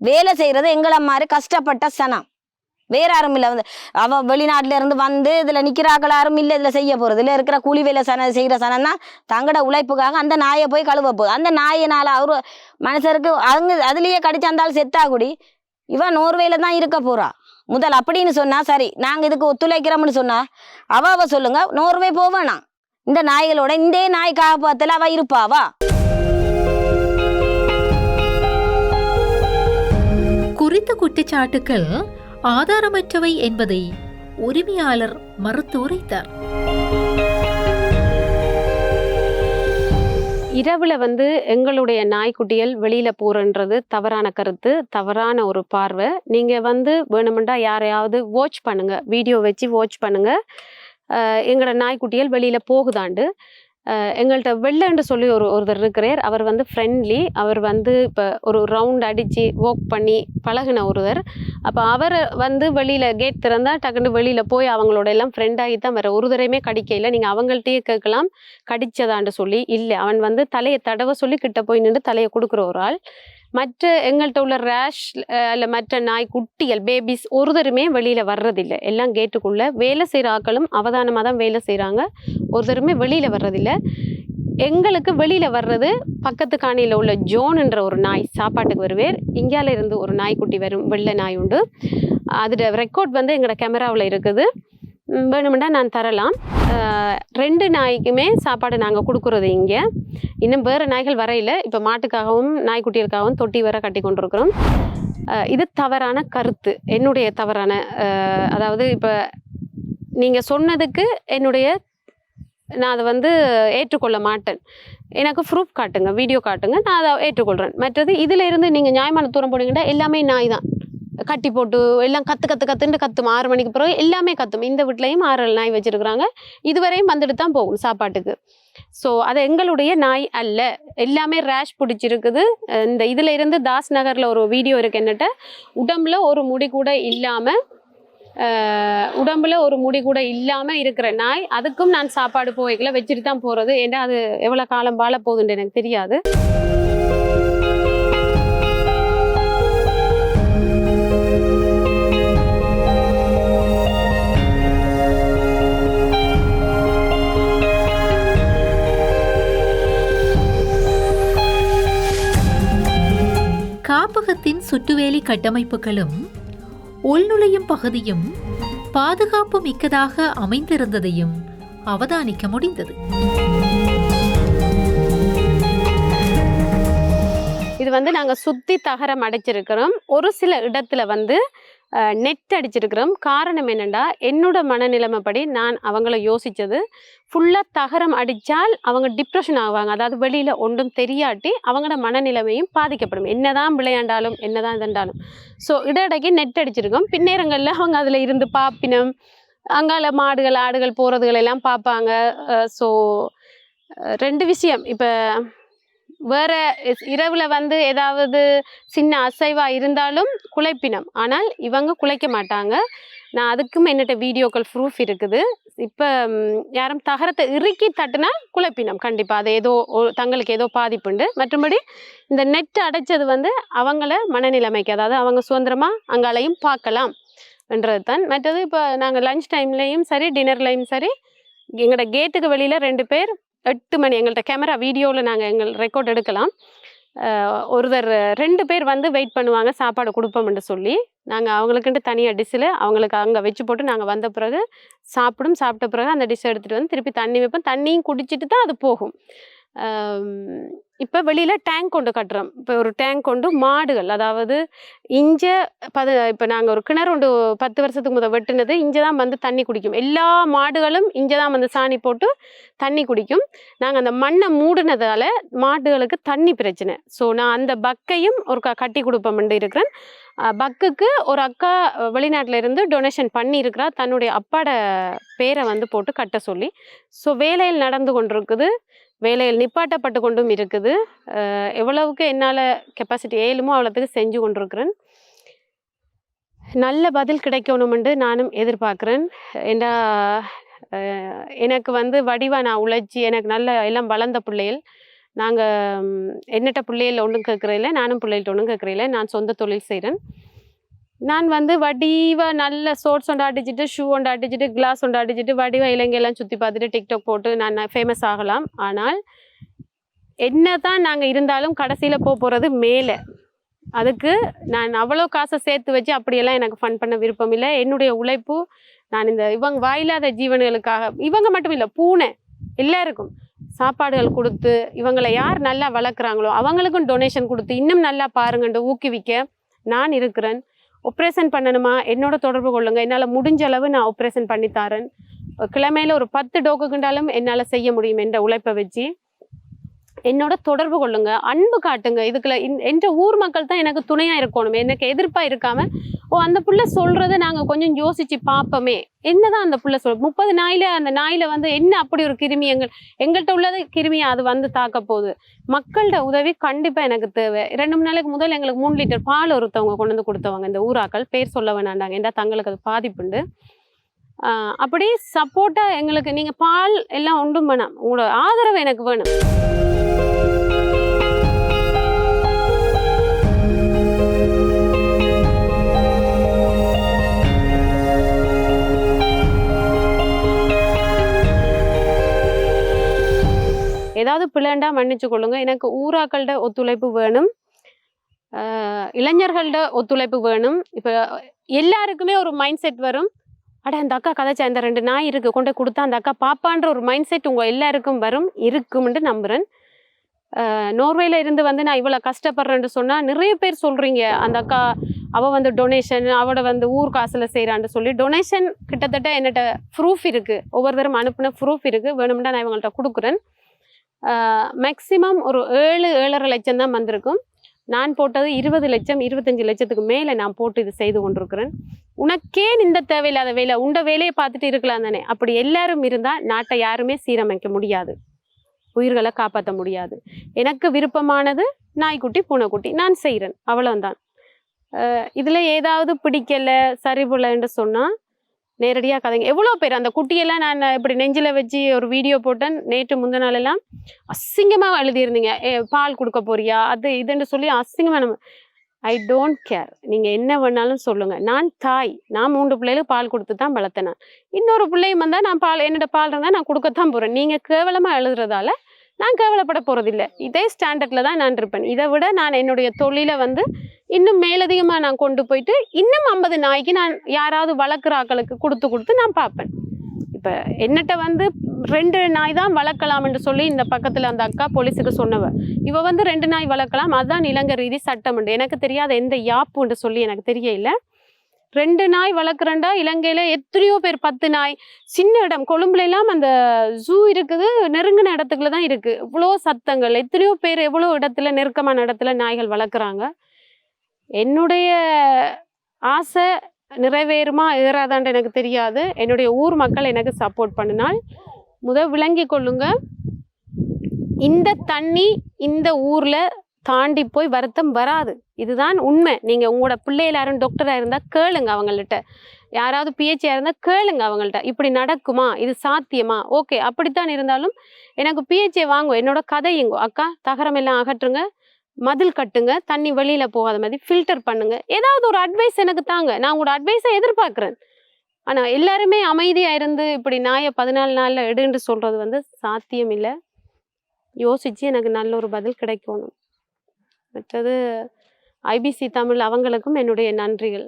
வேலை செய்யறது எங்களை மாதிரி கஷ்டப்பட்ட சனம், வேற யாரும் இல்லை. அவ வெளிநாட்டுல இருந்து இதுல நிக்கிறாக்கள் யாரும் இல்லை இதுல செய்ய போறது. இதுல இருக்கிற கூலி வேலை செய்யற சனம் தான் தங்கட உழைப்புக்காக அந்த நாயை போய் கழுவ போகுது. அந்த நாயினால அவரு மனுஷருக்கு அதுலயே கடிச்சு அந்தாலும் செத்தா கூடி இவ 100 ரூபாயில தான் இருக்க போறா முதல் அப்படின்னு சொன்னா. சரி, நாங்க இதுக்கு ஒத்துழைக்கிறோம்னு சொன்னா அவ சொல்லுங்க, 100 ரூபாய் போவேனா இந்த நாய்களோட? இந்த நாய் காப்பாத்துல அவ இருப்பாவா? குறித்த குற்றச்சாட்டுக்கள் ஆதாரமற்றவை என்பதை உரிமையாளர் மறுத்து உரைத்தார். இரவுல எங்களுடைய நாய்க்குட்டிகள் வெளியில போறன்றது தவறான கருத்து, தவறான ஒரு பார்வை. நீங்க வேணுமெண்டா யாரையாவது வாட்ச் பண்ணுங்க, வீடியோ வச்சு வாட்ச் பண்ணுங்க. எங்களோட நாய்க்குட்டிகள் வெளியில போகுதாண்டு. எங்கள்கிட்ட வெள்ளன்னு சொல்லி ஒருத்தர் இருக்கிறார். அவர் ஃப்ரெண்ட்லி. அவர் இப்போ ஒரு ரவுண்ட் அடித்து வாக் பண்ணி பழகின ஒருவர். அப்போ அவர் வெளியில் கேட் திறந்தால் டக்குன்னு வெளியில் போய் அவங்களோட எல்லாம் ஃப்ரெண்டாகி தான் வேறு ஒருத்தரையுமே கடிக்கையில். நீங்கள் அவங்கள்ட்டையே கேட்கலாம் கடிச்சதான்னு சொல்லி. இல்லை, அவன் தலையை தடவை சொல்லி கிட்ட போய் நின்று தலையை கொடுக்குற ஒரு ஆள். மற்ற எங்கள்கிட்ட உள்ள ரேஷ் இல்லை மற்ற நாய் குட்டிகள் பேபிஸ் ஒருத்தருமே வெளியில் வர்றதில்லை. எல்லாம் கேட்டுக்குள்ளே வேலை செய்கிற ஆக்களும் அவதானமாக தான் வேலை செய்கிறாங்க, ஒருத்தருமே வெளியில் வர்றதில்லை. எங்களுக்கு வெளியில் வர்றது பக்கத்து காணியில் உள்ள ஜோன்ன்ற ஒரு நாய் சாப்பாட்டுக்கு வருவார். இந்தியாவில் இருந்து ஒரு நாய்க்குட்டி வரும், வெள்ளை நாய் உண்டு. அதோட ரெக்கார்ட் எங்களோட கேமராவில் இருக்குது, வேணுமெண்டா நான் தரலாம். 2 நாய்க்குமே சாப்பாடு நாங்கள் கொடுக்குறது இங்கே. இன்னும் வேறு நாய்கள் வரையில். இப்போ மாட்டுக்காகவும் நாய்க்குட்டிகளுக்காகவும் தொட்டி வர கட்டி கொண்டிருக்கிறோம். இது தவறான கருத்து, என்னுடைய தவறான அதாவது இப்போ நீங்கள் சொன்னதுக்கு நான் அதை ஏற்றுக்கொள்ள மாட்டேன். எனக்கு ப்ரூஃப் காட்டுங்க, வீடியோ காட்டுங்க, நான் அதை ஏற்றுக்கொள்கிறேன். மற்றது இதில் இருந்து நீங்கள் நியாயமான தூரம் போனீங்கன்னா எல்லாமே நாய் தான் கட்டி போட்டு எல்லாம் கத்துன்னு கத்தும். 6 மணிக்கு பிறகு எல்லாமே கத்தும். இந்த வீட்லேயும் 6 நாய் வச்சுருக்குறாங்க. இதுவரையும் வந்துட்டு தான் போகும் சாப்பாட்டுக்கு. ஸோ அது எங்களுடைய நாய் அல்ல, எல்லாமே ரேஷ் பிடிச்சிருக்குது. இந்த இதில் இருந்து தாஸ் நகரில் ஒரு வீடியோ இருக்குது, என்னட்ட உடம்புல ஒரு முடி கூட இல்லாமல் இருக்கிற நாய். அதுக்கும் நான் சாப்பாடு போய்க்கல வச்சுட்டு தான் போகிறது. ஏன்னா அது எவ்வளோ காலம் வாழ போகுதுன்னு எனக்கு தெரியாது. காப்பகத்தின் சுற்றுவேலி கட்டமைப்புகளும் உள்நுழையும் பகுதியும் பாதுகாப்பு மிக்கதாக அமைந்திருந்ததையும் அவதானிக்க முடிந்தது. இது வந்து நாங்கள் சுற்றி தகரம் அடைச்சிருக்கிறோம். ஒரு சில இடத்துல வந்து நெட் அடிச்சிருக்கிறோம். காரணம் என்னென்னா, என்னோட மனநிலைமைப்படி நான் அவங்கள யோசித்தது, ஃபுல்லாக தகரம் அடித்தால் அவங்க டிப்ரெஷன் ஆவாங்க. அதாவது வெளியில் ஒன்றும் தெரியாட்டி அவங்களோட மனநிலைமையும் பாதிக்கப்படும், என்னதான் விளையாண்டாலும் என்னதான் இதண்டாலும். So இடையிடைக்கு net அடிச்சிருக்கோம். பின்னேரங்களில் அவங்க அதில் இருந்து பாப்பினம், அங்கால மாடுகள் ஆடுகள் போகிறதுகள் எல்லாம் பார்ப்பாங்க. ஸோ 2 விஷயம். இப்போ வேறு இரவில் வந்து ஏதாவது சின்ன அசைவாக இருந்தாலும் குலைப்பினம், ஆனால் இவங்க குலைக்க மாட்டாங்க. நான் அதுக்கும் என்னட்ட வீடியோக்கள் ப்ரூஃப் இருக்குது. இப்போ யாரும் தகரத்தை இறுக்கி தட்டுனா குலைப்பினம் கண்டிப்பாக, அது ஏதோ தங்களுக்கு ஏதோ பாதிப்புண்டு. மற்றபடி இந்த நெட் அடைச்சது வந்து அவங்கள மனநிலைமைக்கு, அதாவது அவங்க சுதந்திரமாக அங்காலையும் பார்க்கலாம் என்றது தான். மற்றது இப்போ நாங்கள் லஞ்ச் டைம்லேயும் சரி டின்னர்லேயும் சரி எங்களோட கேட்டுக்கு வெளியில் 2 பேர் 8 மணி எங்கள்கிட்ட கேமரா வீடியோவில் நாங்கள் எங்கள் ரெக்கார்ட் எடுக்கலாம். ஒருத்தர் 2 பேர் வந்து வெயிட் பண்ணுவாங்க சாப்பாடு கொடுப்போம்னு சொல்லி. நாங்கள் அவங்களுக்குன்ட்டு தனியாக டிஷ்ஷில் அவங்களுக்கு அங்கே வச்சு போட்டு நாங்கள் வந்த பிறகு சாப்பிட்ட பிறகு அந்த டிஷ்ஷை எடுத்துகிட்டு வந்து திருப்பி தண்ணி வைப்போம். தண்ணியும் குடிச்சிட்டு தான் அது போகும். இப்போ வெளியில் டேங்க் கொண்டு கட்டுறோம். இப்போ ஒரு டேங்க் கொண்டு மாடுகள், அதாவது இப்போ நாங்கள் ஒரு கிணறு ஒன்று 10 வருஷத்துக்கு முதல் வெட்டினது, இங்கே தான் வந்து தண்ணி குடிக்கும். எல்லா மாடுகளும் இங்கே தான் வந்து சாணி போட்டு தண்ணி குடிக்கும். நாங்கள் அந்த மண்ணை மூடினதால் மாடுகளுக்கு தண்ணி பிரச்சனை. ஸோ நான் அந்த பக்கையும் ஒரு கட்டி கொடுப்போம்னு இருக்கிறேன். பக்குக்கு ஒரு அக்கா வெளிநாட்டில் இருந்து டொனேஷன் பண்ணியிருக்கிறா, தன்னுடைய அப்பாட பேரை வந்து போட்டு கட்ட சொல்லி. ஸோ வேலையில் நடந்து கொண்டிருக்குது, வேலையில் நிப்பாட்டப்பட்டு கொண்டும் இருக்குது. எவ்வளவுக்கு என்னால் கெப்பாசிட்டி ஏழுமோ அவ்வளோத்துக்கு செஞ்சு கொண்டிருக்கிறேன். நல்ல பதில் கிடைக்கணுமென்று நானும் எதிர்பார்க்குறேன். ஏன்னா எனக்கு வந்து வடிவாக நான் உழைச்சி எனக்கு நல்ல எல்லாம் வளர்ந்த பிள்ளைகள். நாங்கள் என்னட்ட பிள்ளைகள் ஒன்றும் கேட்குறதில்ல, நானும் பிள்ளைகள்ட்ட ஒன்றும் கேட்குறதில்ல. நான் சொந்த தொழில் செய்கிறேன். நான் வந்து வடிவாக நல்ல ஷோர்ட்ஸ் ஒன்று அடிச்சுட்டு, ஷூ ஒன்று அடிச்சுட்டு, கிளாஸ் ஒன்று அடிச்சுட்டு, வடிவாக இலங்கையெல்லாம் சுற்றி பார்த்துட்டு டிக்டாக் போட்டு நான் ஃபேமஸ் ஆகலாம். ஆனால் என்ன தான் நாங்கள் இருந்தாலும் கடைசியில் போகிறது மேலே. அதுக்கு நான் அவ்வளோ காசை சேர்த்து வச்சு அப்படியெல்லாம் எனக்கு ஃபன் பண்ண விருப்பம் இல்லை. என்னுடைய உழைப்பு நான் இவங்க வாயில்லாத ஜீவன்களுக்காக, இவங்க மட்டும் இல்லை, பூனை எல்லாருக்கும் சாப்பாடுகள் கொடுத்து, இவங்களை யார் நல்லா வளர்க்குறாங்களோ அவங்களுக்கும் டொனேஷன் கொடுத்து இன்னும் நல்லா பாருங்கன்ட்டு ஊக்குவிக்க நான் இருக்கிறேன். ஆப்ரேஷன் பண்ணணுமா என்னோட தொடர்பு கொள்ளுங்க, என்னால் முடிஞ்ச அளவு நான் ஆப்ரேஷன் பண்ணித்தாரேன். கிழமையில் ஒரு 10 டோக்குக்குண்டாலும் என்னால் செய்ய முடியும் என்ற உழைப்பை வச்சு. என்னோட தொடர்பு கொள்ளுங்க, அன்பு காட்டுங்க. இதுக்குள்ள என்ற ஊர் மக்கள் தான் எனக்கு துணையாக இருக்கணும், எனக்கு எதிர்ப்பாக இருக்காமல் அந்த புள்ள சொல்கிறத நாங்கள் கொஞ்சம் யோசித்து பார்ப்போமே, என்னதான் அந்த புள்ள 30 நாயில் அந்த நாயில் வந்து என்ன அப்படி ஒரு கிருமி எங்கள்கிட்ட உள்ளது கிருமியை அது வந்து தாக்க போகுது. மக்கள்கிட்ட உதவி கண்டிப்பாக எனக்கு தேவை. 2-3 நாளைக்கு முதல் எங்களுக்கு 3 லிட்டர் பால் ஒருத்தவங்க கொண்டு வந்து கொடுத்தவங்க, இந்த ஊராக்கள் பேர் சொல்ல வேணாண்டாங்க, ஏன்னா தங்களுக்கு அது பாதிப்புண்டு. அப்படி சப்போர்ட்டாக எங்களுக்கு நீங்கள் பால் எல்லாம் ஒன்றும் வேணாம், உங்களோட ஆதரவு எனக்கு வேணும். ஏதாவது பிள்ளைண்டா மன்னிச்சு கொள்ளுங்க. எனக்கு ஊராக்கள்கிட்ட ஒத்துழைப்பு வேணும், இளைஞர்கள்ட ஒத்துழைப்பு வேணும். இப்போ எல்லாருக்குமே ஒரு மைண்ட் செட் வரும், அட அந்த அக்கா கதைச்சா இந்த 2 நாய் இருக்குது கொண்டு கொடுத்தா அந்த அக்கா பாப்பான்ற ஒரு மைண்ட் செட் உங்கள் எல்லாருக்கும் இருக்கும்னு நம்புகிறேன். நோர்வேல இருந்து வந்து நான் இவ்வளோ கஷ்டப்படுறேன்னு சொன்னால் நிறைய பேர் சொல்கிறீங்க, அந்த அக்கா அவள் வந்து டொனேஷன் அவட வந்து ஊர் காசில் செய்கிறான்னு சொல்லி. டொனேஷன் கிட்டத்தட்ட என்னட்ட ப்ரூஃப் இருக்குது, ஒவ்வொரு தரம் அனுப்புன ப்ரூஃப் இருக்குது, வேணும்னா நான் இவங்கள்ட்ட கொடுக்குறேன். மேக்ஸிமம் ஒரு 7-7.5 லட்சம் தான் வந்திருக்கும். நான் போட்டது 20 லட்சம் 25 லட்சத்துக்கு மேலே நான் போட்டு இது செய்து கொண்டிருக்கிறேன். உனக்கே இந்த தேவையில்லாத வேலை உண்ட வேலையை பார்த்துட்டு இருக்கலாம் தானே. அப்படி எல்லாரும் இருந்தால் நாட்டை யாருமே சீரமைக்க முடியாது, உயிர்களை காப்பாற்ற முடியாது. எனக்கு விருப்பமானது நாய்க்குட்டி பூனைக்குட்டி நான் செய்கிறேன், அவ்வளோதான். இதில் ஏதாவது பிடிக்கலை சரிபுலன்னு சொன்னால் நேரடியாக கதைங்க. எவ்வளோ பேர் அந்த குட்டியெல்லாம் நான் இப்படி நெஞ்சில் வச்சு ஒரு வீடியோ போட்டேன். நேற்று முந்தின நாளெல்லாம் அசிங்கமாக எழுதியிருந்தீங்க, பால் கொடுக்க போறியா அது இதுன்னு சொல்லி அசிங்கமாக. நம்ம ஐ டோன்ட் கேர், நீங்கள் என்ன வேணாலும் சொல்லுங்கள். நான் தாய், நான் 3 பிள்ளைகளுக்கு பால் கொடுத்து தான் வளர்த்தேன். இன்னொரு பிள்ளையும் வந்தால் நான் என்னோட பால் இருந்தால் நான் கொடுக்கத்தான் போகிறேன். நீங்கள் கேவலமாக எழுதுறதால நான் கேவலப்பட போகிறதில்ல. இதே ஸ்டாண்டர்டில் தான் நான் இருப்பேன். இதை விட நான் என்னுடைய தொழிலை இன்னும் மேலதிகமாக நான் கொண்டு போயிட்டு இன்னும் 50 நாய்க்கு நான் யாராவது வளர்க்குற ஆக்களுக்கு கொடுத்து நான் பார்ப்பேன். இப்போ என்னட்ட 2 நாய் தான் வளர்க்கலாம்னு சொல்லி இந்த பக்கத்தில் அந்த அக்கா போலீஸுக்கு சொன்னவ. இவ 2 நாய் வளர்க்கலாம், அதுதான் இலங்கை ரீதி சட்டம் உண்டு. எனக்கு தெரியாத எந்த யாப்புன்னு சொல்லி எனக்கு தெரியல. 2 நாய் வளர்க்குறேன்டா. இலங்கையில் எத்தனையோ பேர் 10 நாய், சின்ன இடம் கொழும்புல எல்லாம் அந்த ஜூ இருக்குது, நெருங்கின இடத்துக்குள்ள தான் இருக்குது. இவ்வளோ சத்தங்கள், எத்தனையோ பேர் எவ்வளோ இடத்துல நெருக்கமான இடத்துல நாய்கள் வளர்க்குறாங்க. என்னுடைய ஆசை நிறைவேறுமா ஏறாதான்னு எனக்கு தெரியாது. என்னுடைய ஊர் மக்கள் எனக்கு சப்போர்ட் பண்ணினால் விளங்கி கொள்ளுங்க, இந்த தண்ணி இந்த ஊரில் தாண்டி போய் வருத்தம் வராது. இதுதான் உண்மை. நீங்கள் உங்களோட பிள்ளைகள் யாரும் டாக்டராக இருந்தால் கேளுங்க அவங்கள்ட்ட, யாராவது பிஹெச்ஆ இருந்தால் கேளுங்க அவங்கள்ட்ட, இப்படி நடக்குமா, இது சாத்தியமா, ஓகே அப்படித்தான் இருந்தாலும் எனக்கு பிஹெச்ஏ வாங்கும், என்னோட கதையுங்கோ, அக்கா தகரம் எல்லாம் அகற்றுங்க, மதில் கட்டுங்க, தண்ணி வெளியில் போகாத மாதிரி ஃபில்டர் பண்ணுங்க, ஏதாவது ஒரு அட்வைஸ் எனக்கு தாங்க. நான் உங்களோட அட்வைஸை எதிர்பார்க்குறேன். ஆனால் எல்லாருமே அமைதியாக இருந்து இப்படி நாயை 14 நாளில் எடுன்னு சொல்கிறது சாத்தியம் இல்லை. யோசித்து எனக்கு நல்ல ஒரு பதில் கிடைக்கணும். மற்றது ஐபிசி தமிழ் அவங்களுக்கும் என்னுடைய நன்றிகள்,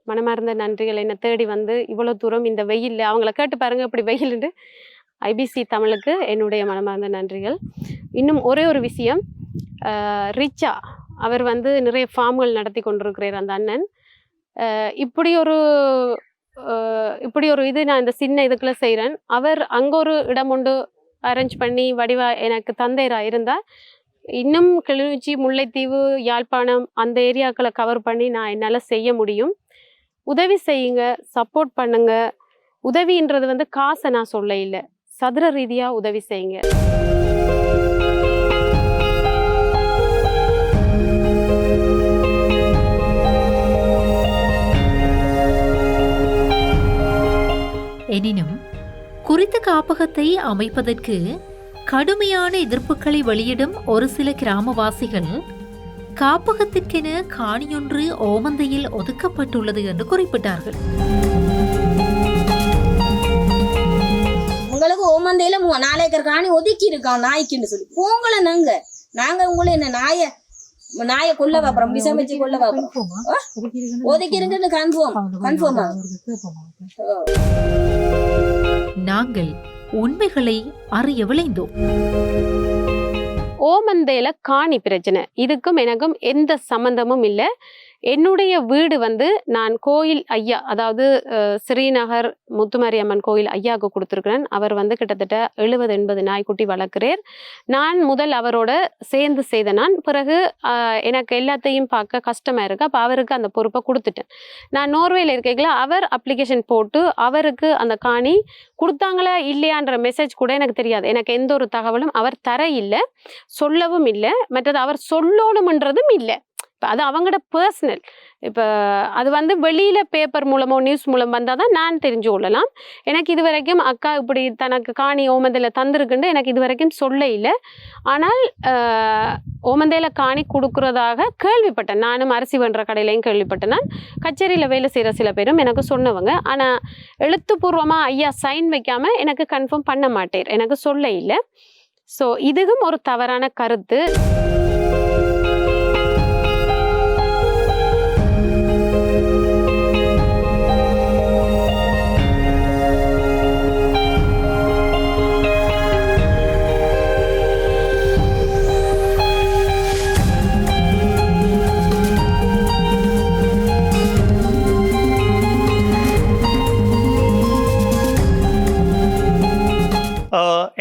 மனமார்ந்த நன்றிகள். என்னை தேடி இவ்வளோ தூரம் இந்த வெயிலில் அவங்கள கேட்டு பாருங்கள் இப்படி வெயிலுண்டு. ஐபிசி தமிழுக்கு என்னுடைய மனமார்ந்த நன்றிகள். இன்னும் ஒரே ஒரு விஷயம், ரிச்சா அவர் நிறைய ஃபார்ம்கள் நடத்தி கொண்டிருக்கிறார் அந்த அண்ணன். இப்படி ஒரு இது நான் இந்த சின்ன இதுக்குள்ளே செய்கிறேன். அவர் அங்கே ஒரு இடம் உண்டு அரேஞ்ச் பண்ணி வடிவா எனக்கு தந்தையராக இருந்தால் இன்னும் கிளிநொச்சி, முல்லைத்தீவு, யாழ்ப்பாணம் அந்த ஏரியாக்களை கவர் பண்ணி நான் என்னால் செய்ய முடியும். உதவி செய்யுங்க, சப்போர்ட் பண்ணுங்க. உதவின்றது காசை நான் சொல்ல இல்லை, சதுர ரீதியாக உதவி செய்யுங்க. எனினும் குறித்த காப்பகத்தை அமைப்பதற்கு கடுமையான எதிர்ப்புகளை வெளியிடும் ஒரு சில கிராமவாசிகள் காப்பகத்திற்கென காணியொன்று ஓமந்தையில் ஒதுக்கப்பட்டுள்ளது என்று குறிப்பிட்டார்கள். உங்களுக்கு ஓமந்தையில 4 ஏக்கர் காணி ஒதுக்கி இருக்கோம் நாய்க்குன்னு சொல்லி போங்கள. நாங்க உங்களை என்ன நாயை கொல்ல பாப்போம், விஷம் வச்சு கொல்ல பாப்போம். ஒதுக்கி இருக்குன்னு கன்ஃபார்மா நாங்கள் உண்மைகளை அறிய விளைந்தோம். ஓமந்தையில காணி பிரச்சனை, இதுக்கும் எனக்கும் எந்த சம்பந்தமும் இல்லை. என்னுடைய வீடு நான் கோயில் ஐயா, அதாவது ஸ்ரீநகர் முத்துமாரியம்மன் கோயில் ஐயாவுக்கு கொடுத்துருக்கிறேன். அவர் கிட்டத்தட்ட 70-80 நாய்க்குட்டி வளர்க்குறார். நான் முதல் அவரோட சேர்ந்து செய்த நான், பிறகு எனக்கு எல்லாத்தையும் பார்க்க கஷ்டமாக இருக்கு. அப்போ அவருக்கு அந்த பொறுப்பை கொடுத்துட்டேன். நான் நோர்வேல இருக்கையில் அவர் அப்ளிகேஷன் போட்டு அவருக்கு அந்த காணி கொடுத்தாங்களா இல்லையான்ற மெசேஜ் கூட எனக்கு தெரியாது. எனக்கு எந்த ஒரு தகவலும் அவர் தர இல்லை, சொல்லவும் இல்லை. மற்றது அவர் சொல்லணும்ன்றதும் இல்லை. இப்போ அது அவங்களோட பர்சனல். இப்போ அது வெளியில் பேப்பர் மூலமோ நியூஸ் மூலம் வந்தால் தான் நான் தெரிஞ்சு கொள்ளலாம். எனக்கு இது வரைக்கும் அக்கா இப்படி தனக்கு காணி ஓமந்தையில் தந்திருக்குன்னு எனக்கு இது வரைக்கும் சொல்ல இல்லை. ஆனால் ஓமந்தையில் காணி கொடுக்குறதாக கேள்விப்பட்டேன். நானும் அரிசி பண்ணுற கடையிலையும் கேள்விப்பட்டேன். நான் கச்சேரியில் வேலை செய்கிற சில பேரும் எனக்கு சொன்னவங்க. ஆனால் எழுத்துப்பூர்வமாக ஐயா சைன் வைக்காமல் எனக்கு கன்ஃபார்ம் பண்ண மாட்டேன், எனக்கு சொல்ல இல்லை. ஸோ இதுவும் ஒரு தவறான கருத்து.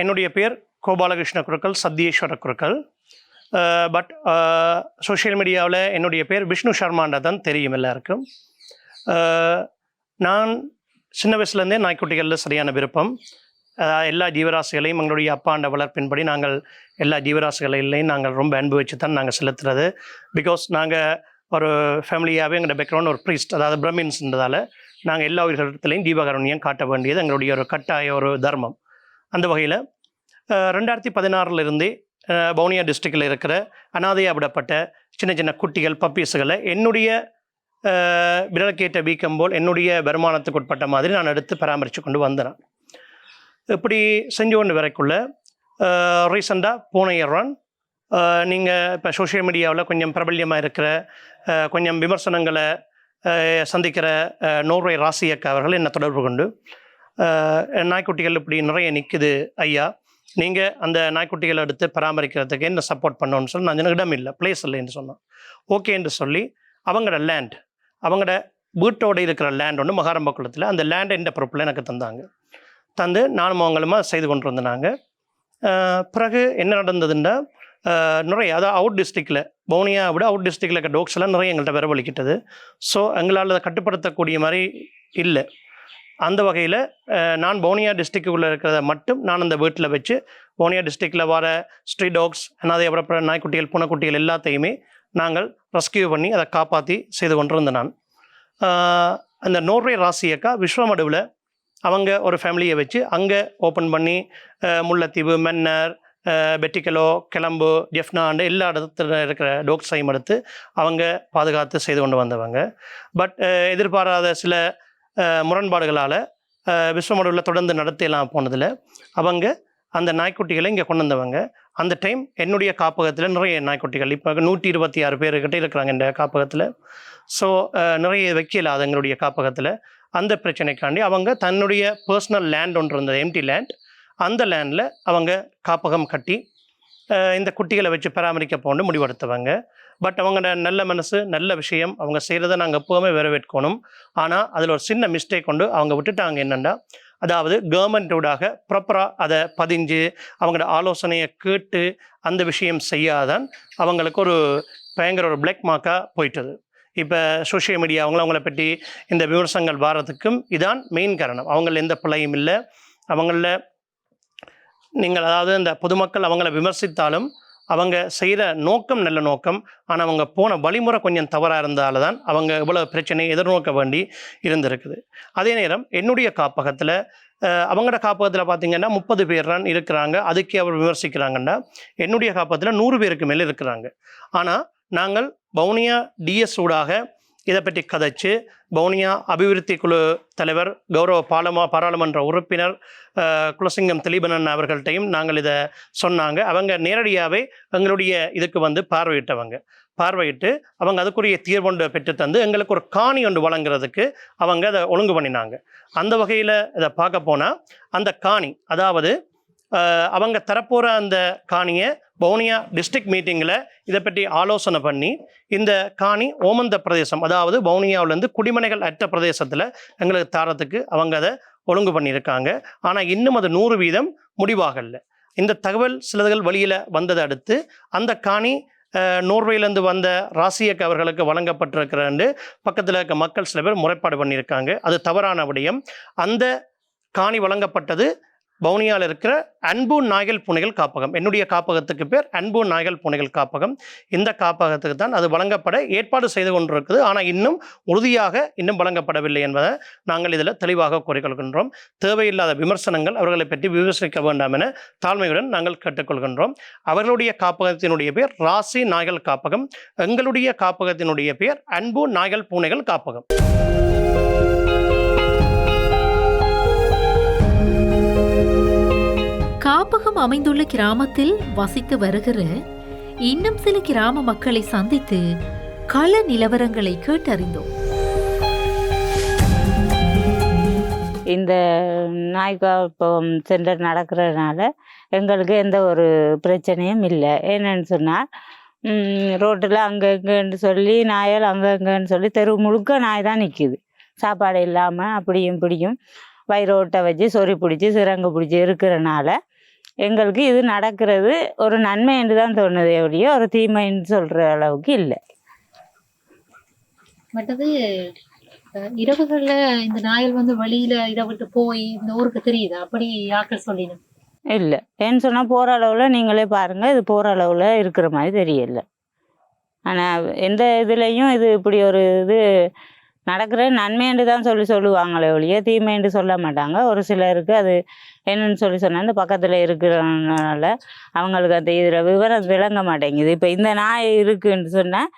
என்னுடைய பேர் கோபாலகிருஷ்ண குருக்கள், சத்யேஸ்வர குருக்கள். பட் சோஷியல் மீடியாவில் என்னுடைய பேர் விஷ்ணு சர்மாண்டா தான் தெரியும் எல்லாருக்கும். நான் சின்ன வயசுலேருந்தே நாய்க்குட்டிகளில் சரியான விருப்பம். எல்லா ஜீவராசிகளையும் எங்களுடைய அப்பாண்ட வளர்ப்பின்படி நாங்கள் எல்லா ஜீவராசிகளையும் நாங்கள் ரொம்ப அன்பு வச்சு தான் நாங்கள் செலுத்துறது. பிகாஸ் நாங்கள் ஒரு ஃபேமிலியாகவே எங்களோட பேக்ரவுண்ட் ஒரு ப்ரீஸ்ட், அதாவது பிரமின்ஸ்ன்றதால நாங்கள் எல்லா உயிரினத்திலையும் ஜீவகாருண்யம் காட்ட வேண்டியது எங்களுடைய ஒரு கட்டாய ஒரு தர்மம். அந்த வகையில் 2016 வவுனியா டிஸ்ட்ரிக்டில் இருக்கிற அனாதையாக விடப்பட்ட சின்ன சின்ன குட்டிகள், பப்பீஸுகளை என்னுடைய விரலுக்கேற்ற வீக்கம் போல் என்னுடைய வருமானத்துக்கு உட்பட்ட மாதிரி நான் எடுத்து பராமரித்து கொண்டு வந்தேன். இப்படி செஞ்சு கொண்டு வரைக்குள்ள ரீசெண்டாக போன இயர் நீங்கள் இப்போ சோஷியல் மீடியாவில் கொஞ்சம் பிரபல்யமாக இருக்கிற கொஞ்சம் விமர்சனங்களை சந்திக்கிற நோர்வே ராசியக்கா அவர்கள் என்னை தொடர்பு கொண்டு, நாய்க்குட்டிகள் இப்படி நிறைய நிற்குது ஐயா, நீங்கள் அந்த நாய்க்குட்டிகளை எடுத்து பராமரிக்கிறதுக்கு என்ன சப்போர்ட் பண்ணணும்னு சொல்லி நான் இடம் இல்லை, பிளேஸ் இல்லைன்னு சொன்னேன். ஓகே என்று சொல்லி அவங்களோட லேண்ட், அவங்களோட வீட்டோடு இருக்கிற லேண்ட் ஒன்று மகாரம்ப குளத்தில், அந்த லேண்டை இந்த பொறுப்பில் எனக்கு தந்து நானும் அவங்களுமா செய்து கொண்டு வந்தாங்க. பிறகு என்ன நடந்ததுன்னா, நிறைய அதாவது அவுட் டிஸ்ட்ரிக்டில், வவுனியா விட அவுட் டிஸ்ட்ரிக்டில் இருக்க டோக்ஸ் எல்லாம் நிறைய எங்கள்கிட்ட வரவழிக்கிட்டது. ஸோ எங்களால் அதை கட்டுப்படுத்தக்கூடிய மாதிரி இல்லை. அந்த வகையில் நான் வவுனியா டிஸ்ட்ரிக்குள்ளே இருக்கிறத மட்டும் நான் அந்த வீட்டில் வச்சு வவுனியா டிஸ்ட்ரிக்டில் வர ஸ்ட்ரீட் டாக்ஸ், அனாதை அப்புறம் நாய்க்குட்டிகள், பூனைக்குட்டிகள் எல்லாத்தையுமே நாங்கள் ரெஸ்கியூ பண்ணி அதை காப்பாற்றி செய்து கொண்டிருந்தேன். நான் அந்த நோர்வே ராசியக்கா விஸ்வமடுவில் அவங்க ஒரு ஃபேமிலியை வச்சு அங்கே ஓப்பன் பண்ணி முல்லைத்தீவு, மன்னர், பெட்டிக்கலோ, கிளம்பு, ஜெஃப்னாண்டு எல்லா இடத்துல இருக்கிற டாக்ஸையும் எடுத்து அவங்க பாதுகாத்து செய்து கொண்டு வந்தவங்க. பட் எதிர்பாராத சில முரண்பாடுகளால் விஸ்வமடுவில் தொடர்ந்து நடத்தியெல்லாம் போனதில் அவங்க அந்த நாய்க்குட்டிகளை இங்கே கொண்டு வந்தவங்க. அந்த டைம் என்னுடைய காப்பகத்தில் நிறைய நாய்க்குட்டிகள், இப்போ 126 பேர்கிட்ட இருக்கிறாங்க இந்த காப்பகத்தில். ஸோ நிறைய வைக்கலாது எங்களுடைய காப்பகத்தில். அந்த பிரச்சனைக்காண்டி அவங்க தன்னுடைய பர்சனல் லேண்ட் ஒன்று இருந்தது, எம்டி லேண்ட், அந்த லேண்டில் அவங்க காப்பகம் கட்டி இந்த குட்டிகளை வச்சு பராமரிக்க போன்னு முடிவெடுத்தவங்க. பட் அவங்களோட நல்ல மனசு, நல்ல விஷயம், அவங்க செய்கிறத நாங்கள் எப்போவுமே வரவேற்கணும். ஆனால் அதில் ஒரு சின்ன மிஸ்டேக் கொண்டு அவங்க விட்டுட்டாங்க. என்னென்னா, அதாவது கவர்மெண்ட்டோடாக ப்ராப்பராக அதை பதிஞ்சு அவங்களோட ஆலோசனையை கேட்டு அந்த விஷயம் செய்யாதான் அவங்களுக்கு ஒரு பயங்கர ஒரு பிளாக் மார்க்காக போயிட்டது. இப்போ சோஷியல் மீடியா அவங்கள பற்றி இந்த விமர்சனங்கள் வர்றதுக்கும் இதான் மெயின் காரணம். அவங்கள எந்த பிள்ளையும் இல்லை. அவங்கள நீங்கள் அதாவது இந்த பொதுமக்கள் அவங்கள விமர்சித்தாலும் அவங்க செய்கிற நோக்கம் நல்ல நோக்கம். ஆனால் அவங்க போன வழிமுறை கொஞ்சம் தவறாக இருந்தால தான் அவங்க இவ்வளோ பிரச்சனையை எதிர்நோக்க வேண்டி இருந்திருக்குது. அதே நேரம் என்னுடைய காப்பகத்தில், அவங்களோட காப்பகத்தில் பார்த்திங்கன்னா 30 பேர் தான் இருக்கிறாங்க. அதுக்கே அவர் விமர்சிக்கிறாங்கன்னா, என்னுடைய காப்பகத்தில் 100 பேருக்கு மேலே இருக்கிறாங்க. ஆனால் நாங்கள் வவுனியா டிஎஸ் ஊடாக இதை பற்றி கதைச்சு வவுனியா அபிவிருத்தி குழு தலைவர், கௌரவ பாராளுமன்ற உறுப்பினர் குலசிங்கம் திலீபனன் அவர்கள்ட்டையும் நாங்கள் இதை சொன்னாங்க. அவங்க நேரடியாகவே எங்களுடைய இதுக்கு பார்வையிட்டு அவங்க அதுக்குரிய தீர்வொண்டு பெற்று தந்து எங்களுக்கு ஒரு காணி ஒன்று வழங்குறதுக்கு அவங்க அதை ஒழுங்கு பண்ணினாங்க. அந்த வகையில் இதை பார்க்க போனால் அந்த காணி, அதாவது அவங்க தரப்போகிற அந்த காணியை வவுனியா டிஸ்ட்ரிக்ட் மீட்டிங்கில் இதை பற்றி ஆலோசனை பண்ணி இந்த காணி ஓமந்த பிரதேசம், அதாவது வவுனியாவிலேருந்து குடிமனைகள் அற்ற பிரதேசத்தில் எங்களுக்கு தாரத்துக்கு அவங்க அதை ஒழுங்கு பண்ணியிருக்காங்க. ஆனால் இன்னும் அது 100% முடிவாகலை. இந்த தகவல் சிலதுகள் வெளியில் வந்ததை அடுத்து அந்த காணி நோர்வேலேருந்து வந்த ராசியக் அவர்களுக்கு வழங்கப்பட்டிருக்கிறாண்டு பக்கத்தில் இருக்க மக்கள் சில பேர் முறைப்பாடு பண்ணியிருக்காங்க. அது தவறான விடயம். அந்த காணி வழங்கப்பட்டது வவுனியாவில் இருக்கிற அன்பு நாய்கள் பூனைகள் காப்பகம். என்னுடைய காப்பகத்துக்கு பேர் அன்பு நாய்கள் பூனைகள் காப்பகம். இந்த காப்பகத்துக்கு தான் அது வழங்கப்பட ஏற்பாடு செய்து கொண்டிருக்குது. ஆனால் இன்னும் உறுதியாக இன்னும் வழங்கப்படவில்லை என்பதை நாங்கள் இதில் தெளிவாக கூறிக்கொள்கின்றோம். தேவையில்லாத விமர்சனங்கள் அவர்களை பற்றி விமர்சிக்க வேண்டாம் என தாழ்மையுடன் நாங்கள் கேட்டுக்கொள்கின்றோம். அவர்களுடைய காப்பகத்தினுடைய பேர் ராசி நாய்கள் காப்பகம். எங்களுடைய காப்பகத்தினுடைய பேர் அன்பு நாய்கள் பூனைகள் காப்பகம். காப்பகம் அமைந்துள்ள கிராமத்தில் வசித்து வருகிற இன்னும் சில கிராம மக்களை சந்தித்து கள நிலவரங்களை கேட்டறிந்தோம். இந்த நாய்க்காப்பகம் சென்டர் நடக்கிறதுனால எங்களுக்கு எந்த ஒரு பிரச்சனையும் இல்லை. என்னன்னு சொன்னால், ரோட்டில் அங்கே இங்கேன்னு சொல்லி நாயால் அங்கே இங்கேன்னு சொல்லி தெரு முழுக்க நாய் தான் நிற்கிது. சாப்பாடு இல்லாமல் அப்படியும் பிடிக்கும் வயிறோட்டை வச்சு சொறி பிடிச்சி சிறங்கு பிடிச்சி இருக்கிறனால எங்களுக்கு இது நடக்கிறது ஒரு நன்மை என்று தான் தோணுதே ஒழிய ஒரு தீமைன்னு சொல்கிற அளவுக்கு இல்லை. மற்றது இரவுகள்ல இந்த நாயல் வந்து வெளியில இதை விட்டு போய் இந்த ஊருக்கு தெரியுது அப்படி ஆக்கள் சொல்லிடும் இல்லை. ஏன்னு சொன்னால் போகிற அளவில் நீங்களே பாருங்கள், இது போகிற அளவில் இருக்கிற மாதிரி தெரியல. ஆனால் எந்த இதுலேயும் இது இப்படி ஒரு இது நடக்கிற நன்மைன்னு தான் சொல்லுவாங்களே ஒழிய தீமைன்னு சொல்ல மாட்டாங்க. ஒரு சிலருக்கு அது என்னன்னு சொன்னால் இந்த பக்கத்தில் இருக்கிறனால அவங்களுக்கு அந்த இதில் விவரம் விளங்க மாட்டேங்குது. இப்போ இந்த நாய் இருக்குன்னு சொன்னால்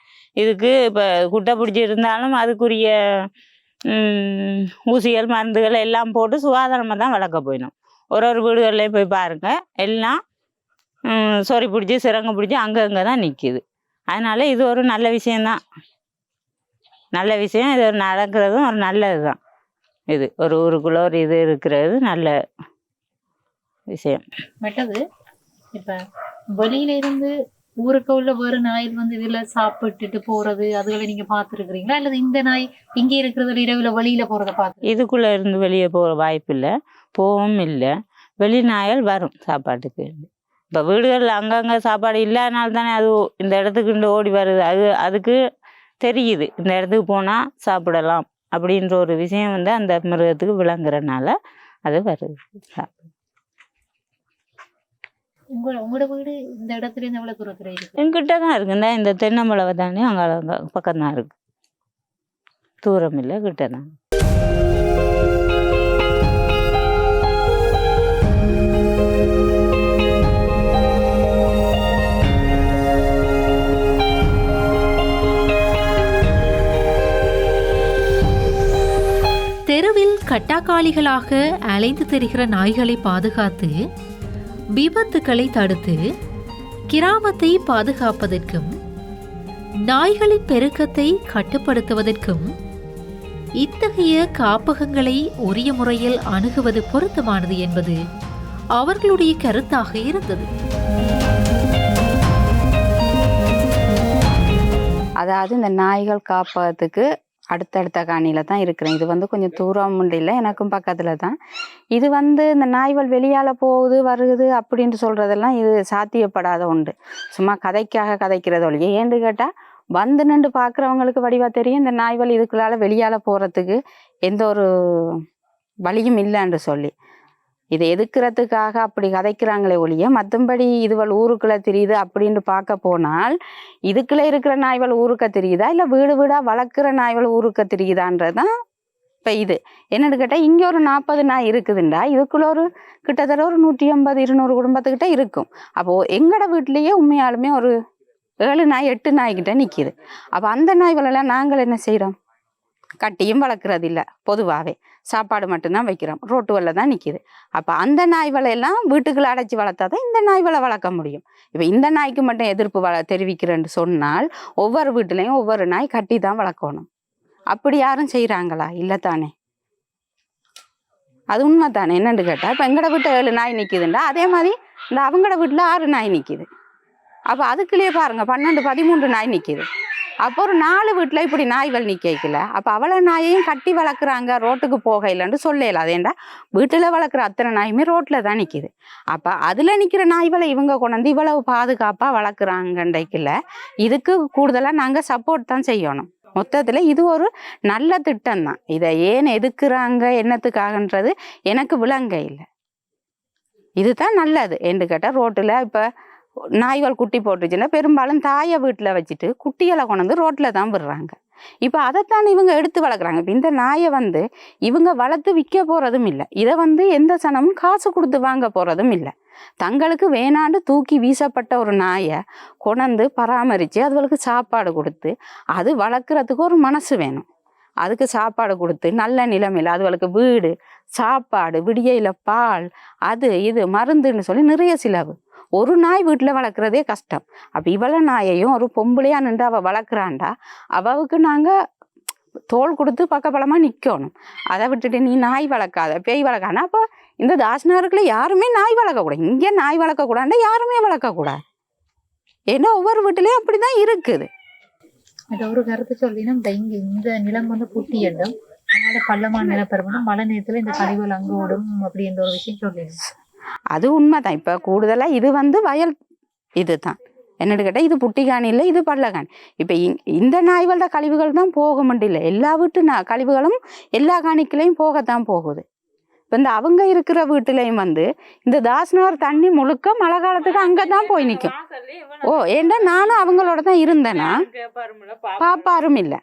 இதுக்கு இப்போ குட்டை பிடிச்சி இருந்தாலும் அதுக்குரிய ஊசிகள் மருந்துகள் எல்லாம் போட்டு சுகாதாரமாக தான் வளர்க்க போயிடும். ஒரு வீடுகள்லேயும் போய் பாருங்கள், எல்லாம் சொறி பிடிச்சி சிரங்க பிடிச்சி அங்கங்கே தான் நிற்கிது. அதனால் இது ஒரு நல்ல விஷயந்தான், நல்ல விஷயம். இது ஒரு நடக்கிறதும் ஒரு நல்லது தான். இது ஒரு ஊருக்குள்ளே ஒரு இது இருக்கிறது நல்ல விஷயம். மற்றது இப்ப வெளியில இருந்து ஊருக்கு உள்ள வேறு நாயில் வந்து இதுல சாப்பிட்டுட்டு போறது அதுகளை நீங்க பார்த்துருக்கிறீங்களா, அல்லது இந்த நாய் இங்கே இருக்கிறது இரவுல வெளியில போறதை பார்த்து? இதுக்குள்ளே இருந்து வெளியே போகிற வாய்ப்பு இல்லை, போகவும் இல்லை. வெளி நாயல் வரும் சாப்பாட்டுக்கு. இப்போ வீடுகளில் அங்கங்கே சாப்பாடு இல்லாதனால தானே அது இந்த இடத்துக்கு ஓடி வருது. அதுக்கு தெரியுது இந்த இடத்துக்கு போனால் சாப்பிடலாம் அப்படின்ற ஒரு விஷயம் வந்து அந்த மிருகத்துக்கு விளங்குறதுனால அது வருது. உங்களோட வீடு இந்த இடத்துல இருந்து எவ்வளவு தூரத்துல இருக்கு? எங்கிட்ட தான் இருக்குந்தா இந்த தென்னமளவை தானே அங்கே பக்கம்தான் இருக்கு, தூரம் இல்லை, கிட்ட தான். தெருவில் கட்டாக்காளிகளாக அலைந்து திரிகிற நாய்களை பாதுகாத்து விபத்துக்களை தடுத்து கிராமத்தை பாதுகாப்பதற்கும் நாய்களின் பெருக்கத்தை கட்டுப்படுத்துவதற்கும் இத்தகைய காப்பகங்களை உரிய முறையில் அணுகுவது பொருத்தமானது என்பது அவர்களுடைய கருத்தாக இருந்தது. அதாவது இந்த நாய்கள் காப்பகத்துக்கு அடுத்தடுத்த காணியில் தான் இருக்கிறேன். இது வந்து கொஞ்சம் தூரம் இல்லை, எனக்கும் பக்கத்தில் தான். இது வந்து இந்த நாய்கள் வெளியால் போகுது வருகுது அப்படின்ட்டு சொல்கிறதெல்லாம் இது சாத்தியப்படாத உண்டு. சும்மா கதைக்காக கதைக்கிறது ஒழிய, ஏன்னு கேட்டால் வந்து நின்று பார்க்குறவங்களுக்கு வடிவாக தெரியும் இந்த நாய்கள் இதுக்குள்ளால் வெளியால் போகிறதுக்கு எந்த ஒரு வழியும் இல்லைன்னு சொல்லி. இதை எதுக்கிறதுக்காக அப்படி கதைக்கிறாங்களே ஒழிய மற்றபடி இதுவள் ஊருக்குள்ளே தெரியுது அப்படின்ட்டு பார்க்க போனால் இதுக்குள்ளே இருக்கிற நாய்கள் ஊருக்க தெரியுதா இல்லை வீடு வீடாக வளர்க்குற நாய்கள் ஊருக்க தெரியுதான்றது தான் இப்போ இது. என்னென்னு கேட்டால் இங்கே ஒரு 40 நாய் இருக்குதுண்டா, இதுக்குள்ளே ஒரு கிட்டத்தட்ட ஒரு 150-200 குடும்பத்துக்கிட்ட இருக்கும். அப்போது எங்களோட வீட்லேயே உண்மையாலுமே ஒரு 7 நாய் 8 நாய்கிட்ட நிற்கிது. அப்போ அந்த நாய்களெல்லாம் நாங்கள் என்ன செய்கிறோம், கட்டியும் வளர்க்குறது இல்லை, பொதுவாகவே சாப்பாடு மட்டும்தான் வைக்கிறோம், ரோட்டு வல்ல தான் நிற்கிது. அப்போ அந்த நாய்வலையெல்லாம் வீட்டுக்குள்ளே அடைச்சி வளர்த்தா தான் இந்த நாய்வலை வளர்க்க முடியும். இப்போ இந்த நாய்க்கு மட்டும் எதிர்ப்பு தெரிவிக்கிறேன்னு சொன்னால் ஒவ்வொரு வீட்டுலேயும் ஒவ்வொரு நாய் கட்டி தான் வளர்க்கணும். அப்படி யாரும் செய்கிறாங்களா? இல்லை தானே, அது உண்மை தானே. என்னென்னு கேட்டால் இப்போ எங்களோட வீட்டில் 7 நாய் நிற்கிதுண்டா, அதே மாதிரி இந்த அவங்களோட வீட்டில் 6 நாய் நிற்கிது. அப்போ அதுக்குள்ளேயே பாருங்கள் 12-13 நாய் நிற்கிது. அப்போ ஒரு 4 வீட்டில் இப்படி நாய்கள் நிற்கல. அப்போ அவளை நாயையும் கட்டி வளர்க்குறாங்க, ரோட்டுக்கு போக இல்லைன்னு சொல்லல. அதேண்டா வீட்டில் வளர்க்குற அத்தனை நாயுமே ரோட்டில் தான் நிற்கிது. அப்போ அதில் நிற்கிற நாய்களை இவங்க கொண்டாந்து இவ்வளவு பாதுகாப்பாக வளர்க்குறாங்கன்றைக்கில்ல, இதுக்கு கூடுதலாக நாங்கள் சப்போர்ட் தான் செய்யணும். மொத்தத்தில் இது ஒரு நல்ல திட்டம் தான். இதை ஏன் எதுக்குறாங்க என்னத்துக்காகன்றது எனக்கு விளங்க இல்லை. இதுதான் நல்லது என்று கேட்டால், ரோட்டில் இப்போ நாய்கள் குட்டி போட்டுச்சுன்னா பெரும்பாலும் தாயை வீட்டில் வச்சுட்டு குட்டிகளை கொண்டு ரோட்டில் தான் விடுறாங்க. இப்போ அதைத்தான் இவங்க எடுத்து வளர்க்குறாங்க. இப்போ இந்த நாயை வந்து இவங்க வளர்த்து விற்க போகிறதும் இல்லை, இதை வந்து எந்த சனமும் காசு கொடுத்து வாங்க போகிறதும் இல்லை. தங்களுக்கு வேணாண்டு தூக்கி வீசப்பட்ட ஒரு நாயை கொண்டு பராமரித்து அதுகளுக்கு சாப்பாடு கொடுத்து, அது வளர்க்குறதுக்கு ஒரு மனசு வேணும். அதுக்கு சாப்பாடு கொடுத்து நல்ல நிலைமையில் அதுகளுக்கு வீடு சாப்பாடு விடியையில் பால் அது இது மருந்துன்னு சொல்லி நிறைய செலவு. ஒரு நாய் வீட்டில் வளர்க்குறதே கஷ்டம். அப்போ இவ்வளோ நாயையும் ஒரு பொம்பளையா நின்று அவள் வளர்க்குறாண்டா, அவளுக்கு நாங்கள் தோல் கொடுத்து பக்கபலமாக நிற்கணும். அதை விட்டுட்டு நீ நாய் வளர்க்காத பேய் வளர்க்கானா, அப்போ இந்த தாசினாருக்குள்ள யாருமே நாய் வளர்க்கக்கூடாது. இங்கே நாய் வளர்க்கக்கூடாதுன்னா யாருமே வளர்க்கக்கூடாது. ஏன்னா ஒவ்வொரு வீட்டிலையும் அப்படி தான் இருக்குது. ஒரு கருத்து சொல்லினா, இந்த நிலம் வந்து புட்டி இடம், அதனால பள்ளமான நிலப்பரப்பு மழை நேரத்தில் இந்த கழிவுகள் அங்கே ஓடும் அப்படின்ற ஒரு விஷயம் சொல்லிடுங்க. அது உண்மைதான். இப்போ கூடுதலாக இது வயல் இது தான் என்னென்னு கேட்டால் இது புட்டிகாணி இல்லை, இது பள்ளகாணி. இப்போ இந்த நாய்களோட கழிவுகள் தான் போக முடியல. எல்லா வீட்டு கழிவுகளும் எல்லா காணிக்களையும் போகத்தான் போகுது. இப்போ இந்த அவங்க இருக்கிற வீட்டுலையும் இந்த தாஸ்நகர் தண்ணி முழுக்க மழை காலத்துக்கு அங்கே தான் போய் நிற்கும். ஏன்னா நானும் அவங்களோட தான் இருந்தேன்னா பாப்பாரும் இல்லை.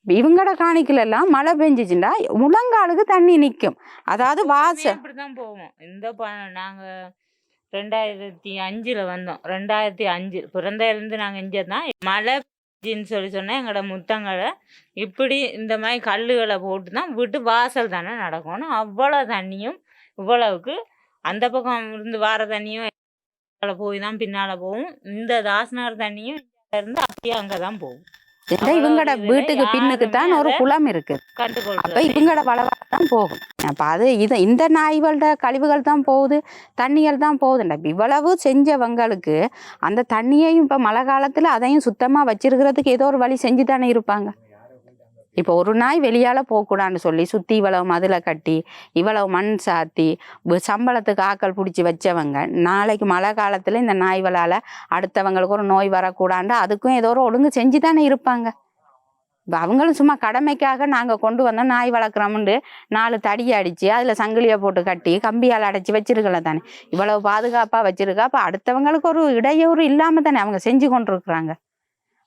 இவங்களோட காணிக்கல எல்லாம் மழை பெஞ்சிச்சுண்டா முழங்காலுக்கு தண்ணி நிற்கும். அதாவது வாசம் இப்படிதான் போவோம். நாங்கள் 2005 வந்தோம். 2005 பிறந்ததுலேருந்து நாங்கள் இங்கே தான் மழை பெஞ்சின்னு சொன்னால் எங்களோட முத்தங்களை இப்படி இந்த மாதிரி கல்லுகளை போட்டு தான் வீட்டு வாசல் தானே நடக்கணும். அவ்வளோ தண்ணியும் இவ்வளவுக்கு அந்த பக்கம் இருந்து வார தண்ணியும் போய் தான் பின்னால் போகும். இந்த தாஸ்நகர் தண்ணியும் இருந்து அப்படியே அங்கே தான் போகும். இவங்களோட வீட்டுக்கு பின்னுக்கு தான் ஒரு குளம் இருக்கு. அப்ப இவங்களோட வளவாதான் போகும். அப்ப அது இந்த நாய்களோட கழிவுகள் தான் போகுது, தண்ணிகள் தான் போகுதுண்டா. இவ்வளவு செஞ்சவங்களுக்கு அந்த தண்ணியையும் இப்ப மழை காலத்துல அதையும் சுத்தமா வச்சிருக்கிறதுக்கு ஏதோ ஒரு வழி செஞ்சு தானே இருப்பாங்க. இப்போ ஒரு நாய் வெளியால் போகக்கூடாதுன்னு சொல்லி சுற்றி இவ்வளவு மதிலை கட்டி இவ்வளவு மண் சாத்தி சம்பளத்துக்கு ஆக்கள் பிடிச்சி வச்சவங்க நாளைக்கு மழை காலத்தில் இந்த நாய்களால் அடுத்தவங்களுக்கு ஒரு நோய் வரக்கூடாது அதுக்கும் ஏதோ ஒரு ஒழுங்கு செஞ்சு தானே இருப்பாங்க. இப்போ அவங்களும் சும்மா கடமைக்காக நாங்கள் கொண்டு வந்தோம் நாய் வளர்க்குறோம்னு 4 தடியை அடித்து அதில் சங்கிலியை போட்டு கட்டி கம்பியால் அடைச்சி வச்சிருக்கல தானே. இவ்வளவு பாதுகாப்பாக வச்சிருக்கா. அப்போ அடுத்தவங்களுக்கு ஒரு இடையூறு இல்லாமல் தானே அவங்க செஞ்சு கொண்டு இருக்கிறாங்க.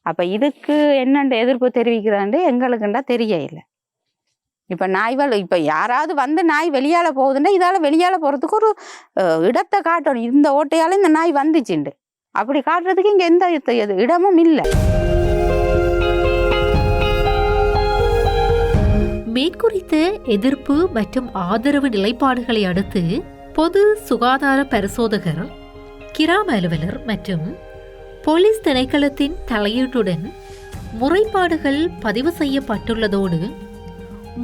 அப்போ இதுக்கு என்னென்று எதிர்ப்பு தெரிவிக்கிறான்னு எங்களுக்குண்டா தெரிய இல்லை. இப்போ நாய்கள் இப்போ யாராவது நாய் வெளியால் போகுதுன்னா இதால் வெளியால் போகிறதுக்கு ஒரு இடத்தை காட்டணும். இந்த ஓட்டையால் இந்த நாய் வந்துச்சுண்டு அப்படி காட்டுறதுக்கு இங்கே எந்த இடமும் இல்லை. மேற்குறித்த எதிர்ப்பு மற்றும் ஆதரவு நிலைப்பாடுகளை அடுத்து பொது சுகாதார பரிசோதகர், கிராம அலுவலர் மற்றும் போலீஸ் திணைக்களத்தின் தலையீட்டுடன் முறைப்பாடுகள் பதிவு செய்யப்பட்டுள்ளதோடு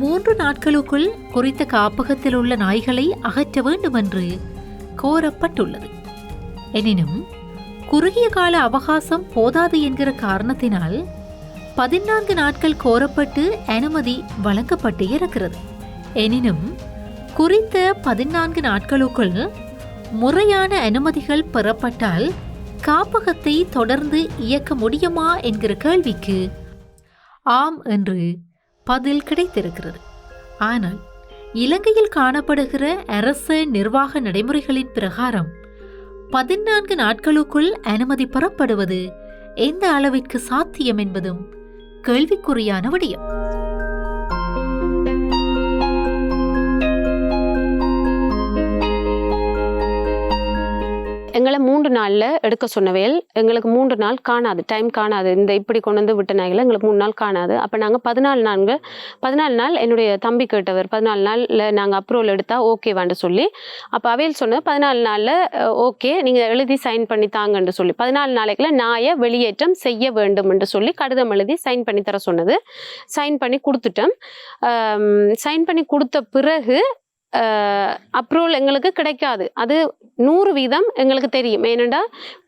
3 நாட்களுக்குள் குறித்த காப்பகத்தில் உள்ள நாய்களை அகற்ற வேண்டும் என்று கோரப்பட்டுள்ளது. எனினும் குறுகிய கால அவகாசம் போதாது என்கிற காரணத்தினால் 14 நாட்கள் கோரப்பட்டு அனுமதி வழங்கப்பட்டு இருக்கிறது. எனினும் குறித்த 14 நாட்களுக்குள் முறையான அனுமதிகள் பெறப்பட்டால் காப்பகத்தை தொடர்ந்து இயக்க முடியுமா என்கிற கேள்விக்கு ஆம் என்று பதில் கிடைத்திருக்கிறது. ஆனால் இலங்கையில் காணப்படுகிற அரசு நிர்வாக நடைமுறைகளின் பிரகாரம் 14 நாட்களுக்குள் அனுமதி பெறப்படுவது எந்த அளவிற்கு சாத்தியம் என்பதும் கேள்விக்குறியான விடயம். எங்களை 3 நாளில் எடுக்க சொன்னவையல் எங்களுக்கு 3 நாள் காணாது, டைம் காணாது. இந்த இப்படி கொண்டு வந்து விட்ட நாய்களை எங்களுக்கு 3 நாள் காணாது. அப்போ நாங்கள் 14 நாள் என்னுடைய தம்பி கேட்டவர் 14 நாளில் நாங்கள் அப்ரூவல் எடுத்தால் ஓகேவான்னு சொல்லி. அப்போ அவையில் சொன்ன 14 நாளில் ஓகே நீங்கள் எழுதி சைன் பண்ணி தாங்கன்னு சொல்லி 14 நாளைக்குள்ள நாயை வெளியேற்றம் செய்ய வேண்டும் என்று சொல்லி கடிதம் எழுதி சைன் பண்ணி தர சொன்னது. சைன் பண்ணி கொடுத்துட்டோம். சைன் பண்ணி கொடுத்த பிறகு அப்ரூவல் எங்களுக்கு கிடைக்காது. அது 100% எங்களுக்கு தெரியும். ஏனெண்டா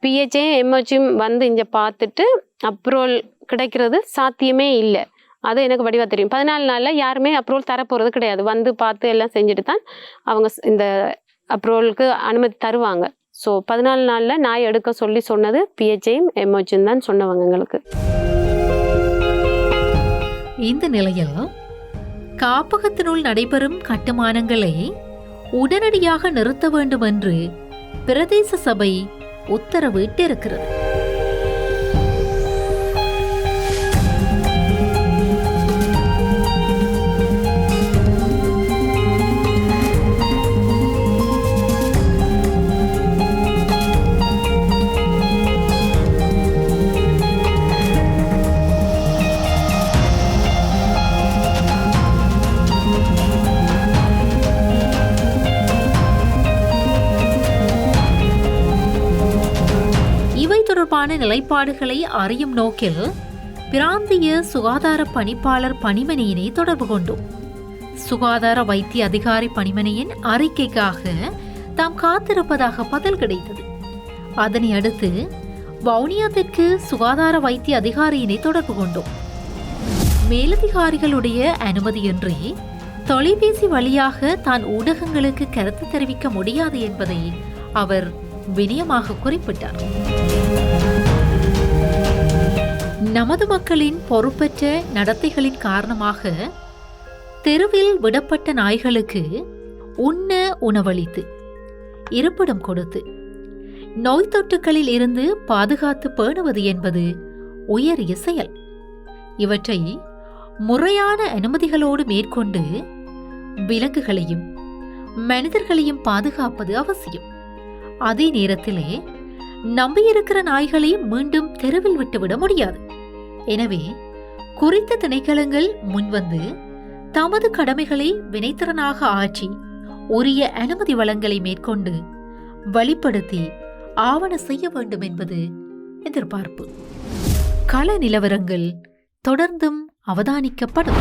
பிஹெச்ஐயும் எம்ஹெச்சும் வந்து இங்கே பார்த்துட்டு அப்ரூவல் கிடைக்கிறது சாத்தியமே இல்லை. அது எனக்கு வடிவாக தெரியும். 14 நாளில் யாருமே அப்ரூவல் தரப்போகிறது கிடையாது. வந்து பார்த்து எல்லாம் செஞ்சுட்டு தான் அவங்க இந்த அப்ரூவலுக்கு அனுமதி தருவாங்க. ஸோ 14 நாளில் நாய் எடுக்க சொல்லி சொன்னது பிஹெச்ஐயும் எம்ஹெச்சும் தான் சொன்னவங்க எங்களுக்கு. இந்த நிலையில் காப்பகத்தினுள் நடைபெறும் கட்டுமானங்களை உடனடியாக நிறுத்த வேண்டும் என்று பிரதேச சபை உத்தரவிட்டிருக்கிறது. தொடர்பான நிலைப்பாடுகளை அறியும் நோக்கில் பிராந்திய சுகாதார பணிப்பாளர் பணிமனையினை தொடர்பு கொண்டோம். சுகாதார வைத்திய அதிகாரி பணிமனையின் அறிக்கைக்காக தாம் காத்திருப்பதாக பதில் கிடைத்தது. அதனை அடுத்து வவுனியா தெற்கு சுகாதார வைத்திய அதிகாரியினை தொடர்பு கொண்டோம். மேலதிகாரிகளுடைய அனுமதியின்றி தொலைபேசி வழியாக தான் ஊடகங்களுக்கு கருத்து தெரிவிக்க முடியாது என்பதை அவர் வினயமாக குறிப்பிட்டார். நமது மக்களின் பொறுப்பற்ற நடத்தைகளின் காரணமாக தெருவில் விடப்பட்ட நாய்களுக்கு உண்ண உணவளித்து இருப்பிடம் கொடுத்து நோய் தொற்றுகளில் இருந்து பாதுகாத்து பேணுவது என்பது உயரிய செயல். இவற்றை முறையான அனுமதிகளோடு மேற்கொண்டு விலங்குகளையும் மனிதர்களையும் பாதுகாப்பது அவசியம். அதே நேரத்திலே நம்பியிருக்கிற நாய்களை மீண்டும் தெருவில் விட்டுவிட முடியாது. எனவே குறித்த திணைக்களங்கள் முன்வந்து தமது கடமைகளை வினைத்திறனாக ஆற்றி உரிய அனுமதி வளங்களை மேற்கொண்டு வழிப்படுத்தி ஆவண செய்ய வேண்டும் என்பது எதிர்பார்ப்பு. கள நிலவரங்கள் தொடர்ந்தும் அவதானிக்கப்படும்.